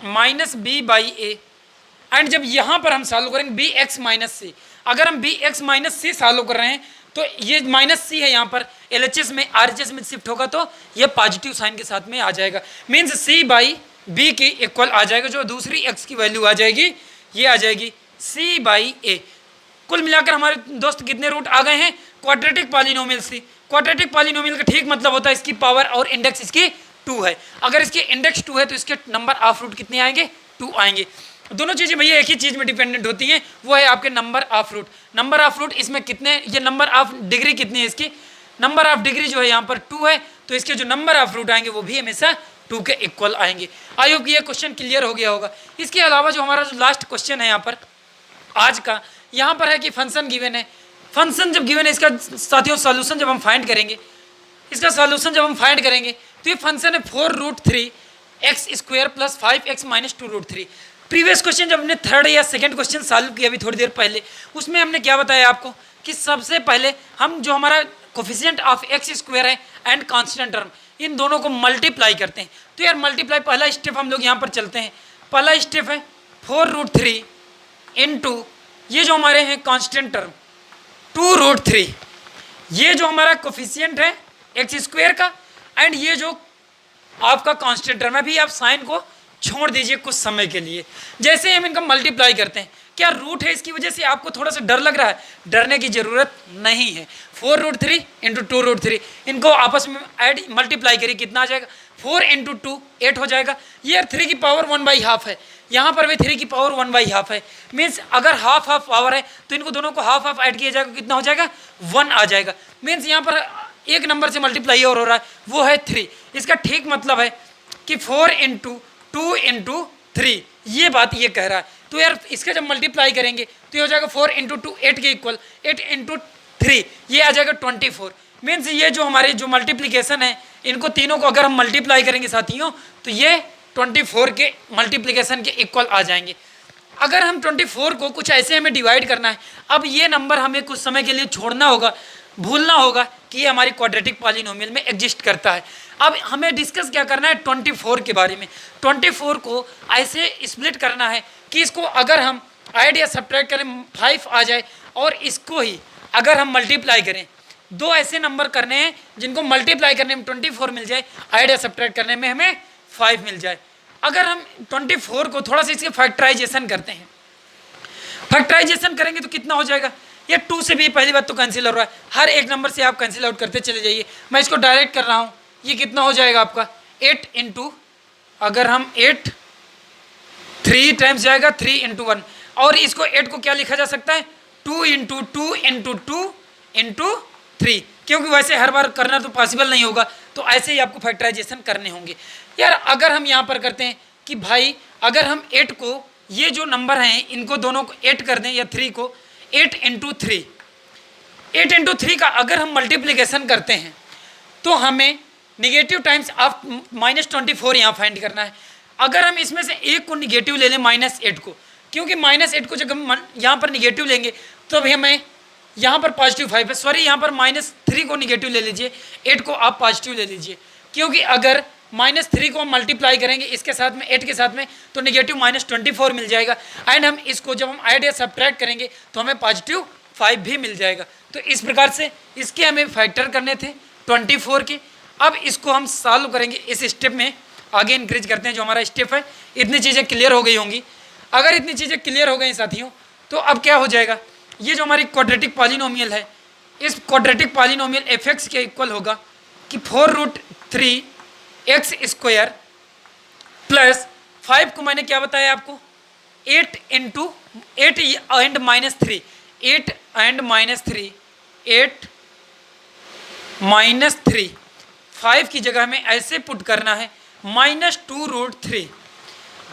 Speaker 1: minus B by A. And जब यहाँ पर हम सॉल्व करेंगे बी एक्स माइनस सी, अगर हम बी एक्स माइनस सी सॉल्व कर रहे हैं तो ये माइनस सी है यहाँ पर एल एच एस में आर एच एस में शिफ्ट होगा तो ये पॉजिटिव साइन के साथ में आ जाएगा, मीन्स सी बाई बी के इक्वल आ जाएगा। जो दूसरी एक्स की वैल्यू आ जाएगी ये आ जाएगी सी बाई ए। कुल मिलाकर हमारे दोस्त कितने रूट आ गए हैं, क्वाड्रेटिक पॉलिनोमियल सी। क्वाड्रेटिक पॉलिनोमियल का ठीक मतलब होता है इसकी पावर और इंडेक्स इसकी 2 है। अगर इसके इंडेक्स 2 है तो इसके नंबर ऑफ रूट कितने आएंगे, 2 आएंगे। दोनों चीज़ें भैया एक ही चीज़ में डिपेंडेंट होती हैं, वो है आपके number of root. Number of root इसमें कितने, ये नंबर ऑफ डिग्री कितनी है इसकी, नंबर ऑफ डिग्री जो है यहाँ पर 2 है, तो इसके जो नंबर ऑफ रूट आएंगे वो भी हमेशा 2 के इक्वल आएंगे। आई होप ये क्वेश्चन क्लियर हो गया होगा। इसके अलावा जो हमारा जो लास्ट क्वेश्चन है यहाँ पर आज का, यहाँ पर है कि फंक्शन गिवन है। फंक्शन जब गिवन है इसका साथियों सॉल्यूशन जब हम फाइंड करेंगे, इसका सॉल्यूशन जब हम फाइंड करेंगे तो ये फंक्शन है 4√3 x square plus 5x minus 2√3। Previous question जब हमने थर्ड या सेकंड क्वेश्चन सॉल्व किया अभी थोड़ी देर पहले, उसमें हमने क्या बताया आपको कि सबसे पहले हम जो हमारा कोफिशिएंट ऑफ एक्स स्क्वायर है एंड कांस्टेंट टर्म, इन दोनों को मल्टीप्लाई करते हैं। तो यार मल्टीप्लाई पहला स्टेप हम लोग यहाँ पर चलते हैं। पहला स्टेप है 4√3 इंटू ये जो हमारे हैं कांस्टेंट टर्म 2√3, ये जो हमारा कोफिशिएंट है एक्स स्क्वायर का एंड ये जो आपका कांस्टेंट टर्म है। अभी आप साइन को छोड़ दीजिए कुछ समय के लिए। जैसे हम इनका मल्टीप्लाई करते हैं, क्या रूट है इसकी वजह से आपको थोड़ा सा डर लग रहा है? डरने की जरूरत नहीं है। 4√3 इंटू 2√3, इनको आपस में ऐड मल्टीप्लाई करिए, कितना आ जाएगा? 4 इंटू 2 8 हो जाएगा। ये 3 की पावर 1/2 है, यहाँ पर भी 3 की पावर 1/2 है। मीन्स अगर हाफ हाफ पावर है तो इनको दोनों को हाफ हाफ ऐड किया जाएगा, कितना हो जाएगा? 1 आ जाएगा। मीन्स यहाँ पर एक नंबर से मल्टीप्लाई और हो रहा है, वो है 3। इसका ठीक मतलब है कि 4 इंटू 2 इंटू 3, ये बात ये कह रहा है। तो यार इसका जब मल्टीप्लाई करेंगे तो ये हो जाएगा 4 इंटू 2 8 के इक्वल, 8 इंटू 3 ये आ जाएगा 24। मीन्स ये जो हमारी जो मल्टीप्लिकेशन है, इनको तीनों को अगर हम मल्टीप्लाई करेंगे साथियों तो ये 24 के मल्टीप्लिकेशन के इक्वल आ जाएंगे। अगर हम 24 को कुछ ऐसे हमें डिवाइड करना है, अब ये नंबर हमें कुछ समय के लिए छोड़ना होगा, भूलना होगा कि ये हमारी क्वाड्रेटिक पॉलिनोमियल में एग्जिस्ट करता है। अब हमें डिस्कस क्या करना है? 24 के बारे में। 24 को ऐसे स्प्लिट करना है कि इसको अगर हम ऐड या सब्ट्रैक्ट करें 5 आ जाए, और इसको ही अगर हम मल्टीप्लाई करें, दो ऐसे नंबर करने हैं जिनको मल्टीप्लाई करने में 24 मिल जाए, ऐड या सब्ट्रैक्ट करने में हमें 5 मिल जाए। अगर हम 24 को थोड़ा सा इसके फैक्टराइजेशन करते हैं, फैक्टराइजेशन करेंगे तो कितना हो जाएगा? ये 2 से भी पहली बात तो कैंसिल हो रहा है, हर एक नंबर से आप कैंसिल आउट करते चले जाइए। मैं इसको डायरेक्ट कर रहा हूँ, ये कितना हो जाएगा आपका? 8 इंटू, अगर हम 8 3 टाइम्स जाएगा 3 इंटू 1, और इसको 8 को क्या लिखा जा सकता है? 2 इंटू 2 इंटू 2 इंटू 3, क्योंकि वैसे हर बार करना तो पॉसिबल नहीं होगा, तो ऐसे ही आपको फैक्टराइजेशन करने होंगे। यार अगर हम यहाँ पर करते हैं कि भाई अगर हम 8 को, ये जो नंबर हैं इनको दोनों को 8 कर दें, या 3 को 8 इंटू 3, 8 इंटू 3 का अगर हम मल्टीप्लिकेशन करते हैं तो हमें निगेटिव टाइम्स ऑफ -24 यहाँ फाइंड करना है। अगर हम इसमें से एक को निगेटिव ले लें, -8 को, क्योंकि -8 को जब हम यहाँ पर निगेटिव लेंगे तो भी हमें यहाँ पर +5 है, सॉरी यहाँ पर -3 को निगेटिव ले लीजिए, 8 को आप पॉजिटिव ले लीजिए, क्योंकि अगर -3 को हम मल्टीप्लाई करेंगे इसके साथ में 8 के साथ में तो निगेटिव -24 मिल जाएगा। एंड हम इसको जब हम ऐड या सब्ट्रैक्ट करेंगे तो हमें +5 भी मिल जाएगा। तो इस प्रकार से इसके हमें फैक्टर करने थे 24 के। अब इसको हम सॉल्व करेंगे इस स्टेप में, आगे इंक्रीज करते हैं जो हमारा स्टेप है। इतनी चीज़ें क्लियर हो गई होंगी। अगर इतनी चीज़ें क्लियर हो गई साथियों तो अब क्या हो जाएगा? ये जो हमारी क्वाड्रेटिक पॉलिनोमियल है, इस क्वाड्रेटिक पॉलिनोमियल f(x) के इक्वल होगा कि 4√3 x² प्लस 5 को मैंने क्या बताया आपको? 8 इंटू 8 एंड -3, 8 एंड -3, 8 -3, 5 की जगह में ऐसे पुट करना है -2√3,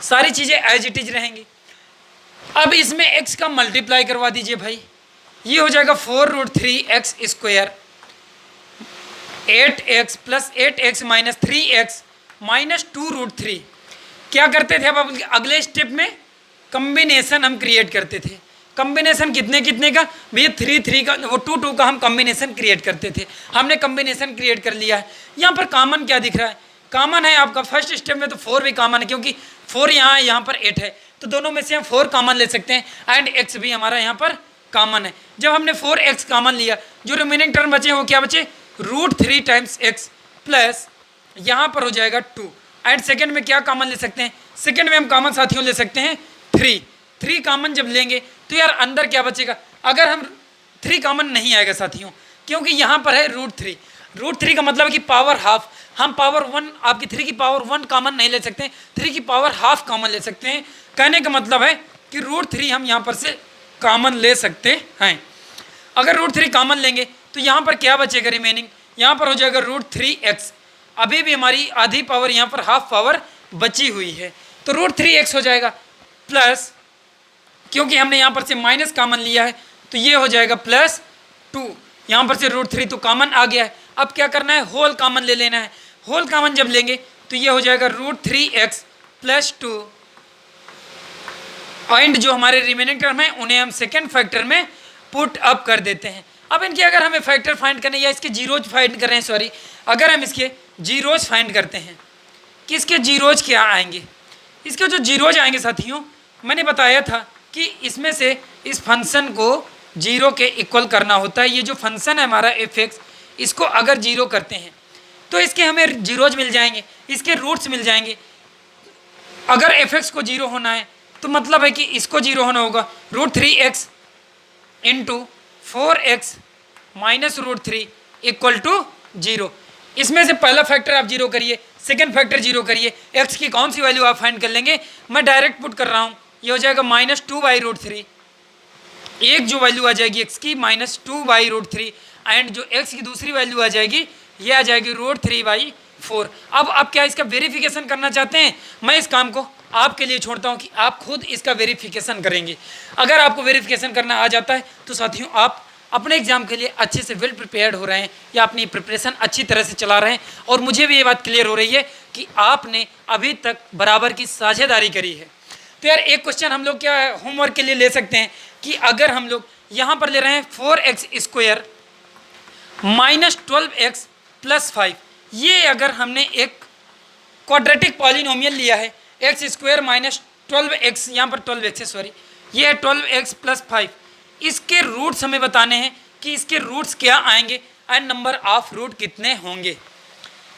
Speaker 1: सारी चीज़ें एज इट इज रहेंगी। अब इसमें x का मल्टीप्लाई करवा दीजिए भाई, ये हो जाएगा 4√3x², 8x plus 8x minus 3x minus 2√3। क्या करते थे? अब अगले स्टेप में कम्बिनेशन हम क्रिएट करते थे। कम्बिनेशन कितने कितने का भैया? 3 का, वो 2 का हम कम्बिनेशन क्रिएट करते थे। हमने कम्बिनेशन क्रिएट कर लिया है। यहाँ पर कॉमन क्या दिख रहा है? कॉमन है आपका फर्स्ट स्टेप में तो 4 भी कॉमन है, क्योंकि 4 यहाँ है, यहाँ पर 8 है, तो दोनों में से हम 4 कॉमन ले सकते हैं। एंड x भी हमारा यहाँ पर कॉमन है। जब हमने 4x कॉमन लिया, जो रिमेनिंग टर्म बचे वो क्या बचे? √3 टाइम्स x प्लस यहाँ पर हो जाएगा 2। एंड सेकेंड में क्या कॉमन ले सकते हैं? सेकेंड में हम कॉमन साथियों ले सकते हैं 3 कॉमन जब लेंगे तो यार अंदर क्या बचेगा? अगर हम 3 कॉमन नहीं आएगा साथियों, क्योंकि यहाँ पर है √3 का मतलब है कि पावर हाफ। हम पावर 1, आपकी 3 की पावर 1 कॉमन नहीं ले सकते, 3 की पावर हाफ कॉमन ले सकते हैं। कहने का मतलब है कि √3 हम यहाँ पर से कॉमन ले सकते हैं। अगर √3 कॉमन लेंगे तो यहाँ पर क्या बचेगा रिमेनिंग? यहाँ पर हो जाएगा √3x। अभी भी हमारी आधी पावर यहाँ पर हाफ पावर बची हुई है, तो √3x हो जाएगा प्लस, क्योंकि हमने यहाँ पर से माइनस कॉमन लिया है तो ये हो जाएगा +2। यहाँ पर से √3 तो कॉमन आ गया है। अब क्या करना है? होल कॉमन ले लेना है। होल कॉमन जब लेंगे तो ये हो जाएगा √3x प्लस 2। एंड जो हमारे रिमेनिंग टर्म है उन्हें हम सेकेंड फैक्टर में पुट अप कर देते हैं। अब इनके अगर हमें फैक्टर फाइंड करने या इसके जीरोज फाइंड कर रहे हैं, सॉरी, अगर हम इसके जीरोज फाइंड करते हैं कि इसके जीरोज क्या आएंगे? इसके जो जीरोज आएंगे साथियों, मैंने बताया था कि इसमें से इस फंक्शन को 0 के इक्वल करना होता है। ये जो फंक्शन है हमारा f(x), इसको अगर 0 करते हैं तो इसके हमें जीरोज मिल जाएंगे, इसके रूट्स मिल जाएंगे। अगर एफ एक्स को जीरो होना है तो मतलब है कि इसको जीरो होना होगा। √3x into 4x minus √3 equal to zero. इसमें से पहला फैक्टर आप जीरो करिए, सेकंड फैक्टर जीरो करिए, x की कौन सी वैल्यू आप फाइंड कर लेंगे। मैं डायरेक्ट पुट कर रहा हूँ, ये हो जाएगा -2/√3। एक जो वैल्यू आ जाएगी x की -2/√3 एंड जो x की दूसरी वैल्यू आ जाएगी ये आ जाएगी √3/4। अब आप क्या इसका वेरिफिकेशन करना चाहते हैं, मैं इस काम को आपके लिए छोड़ता हूं कि आप खुद इसका वेरिफिकेशन करेंगे। अगर आपको वेरिफिकेशन करना आ जाता है तो साथियों आप अपने एग्जाम के लिए अच्छे से वेल प्रिपेयर्ड हो रहे हैं या अपनी प्रिपरेशन अच्छी तरह से चला रहे हैं। और मुझे भी ये बात क्लियर हो रही है कि आपने अभी तक बराबर की साझेदारी करी है। तो यार एक क्वेश्चन हम लोग क्या होमवर्क के लिए ले सकते हैं कि अगर हम लोग यहाँ पर ले रहे हैं 4x² -12x + 5, ये अगर हमने एक क्वाड्रेटिक पॉलिनोमियल लिया है x² -12x, यहाँ पर 12x है सॉरी, ये है 12x + 5, इसके रूट्स हमें बताने हैं कि इसके रूट्स क्या आएंगे एंड नंबर ऑफ रूट कितने होंगे।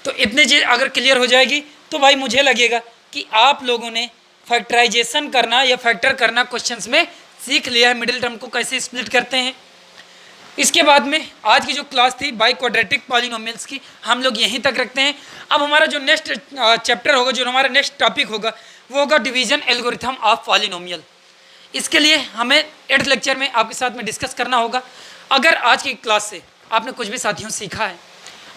Speaker 1: तो इतनी चीज़ अगर क्लियर हो जाएगी तो भाई मुझे लगेगा कि आप लोगों ने फैक्टराइजेशन करना या फैक्टर करना क्वेश्चंस में सीख लिया है, मिडिल टर्म को कैसे स्प्लिट करते हैं। इसके बाद में आज की जो क्लास थी बाई क्वाड्रेटिक पॉलिनोमियल्स की हम लोग यहीं तक रखते हैं। अब हमारा जो नेक्स्ट चैप्टर होगा, जो हमारा नेक्स्ट टॉपिक होगा वो होगा डिवीजन एल्गोरिथम ऑफ पॉलिनोमियल। इसके लिए हमें 8th लेक्चर में आपके साथ में डिस्कस करना होगा। अगर आज की क्लास से आपने कुछ भी साथियों सीखा है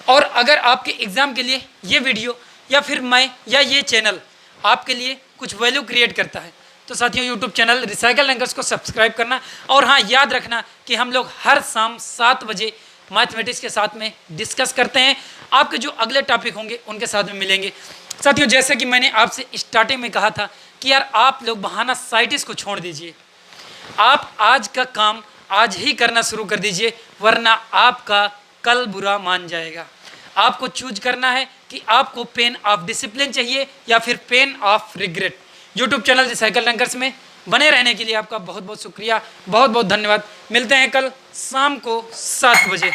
Speaker 1: और अगर आपके एग्ज़ाम के लिए ये वीडियो या फिर मैं या ये चैनल आपके लिए कुछ वैल्यू क्रिएट करता है तो साथियों यूट्यूब चैनल रिसाइकल रैंकर्स को सब्सक्राइब करना। और हाँ, याद रखना कि हम लोग हर शाम 7 बजे मैथमेटिक्स के साथ में डिस्कस करते हैं। आपके जो अगले टॉपिक होंगे उनके साथ में मिलेंगे। साथियों जैसे कि मैंने आपसे स्टार्टिंग में कहा था कि यार आप लोग बहाना साइटिस को छोड़ दीजिए, आप आज का काम आज ही करना शुरू कर दीजिए, वरना आपका कल बुरा मान जाएगा। आपको चूज करना है कि आपको पेन ऑफ डिसिप्लिन चाहिए या फिर pain of regret. YouTube channel recycle rankers में बने रहने के लिए आपका बहुत बहुत शुक्रिया, बहुत बहुत धन्यवाद। मिलते हैं कल शाम को 7 बजे।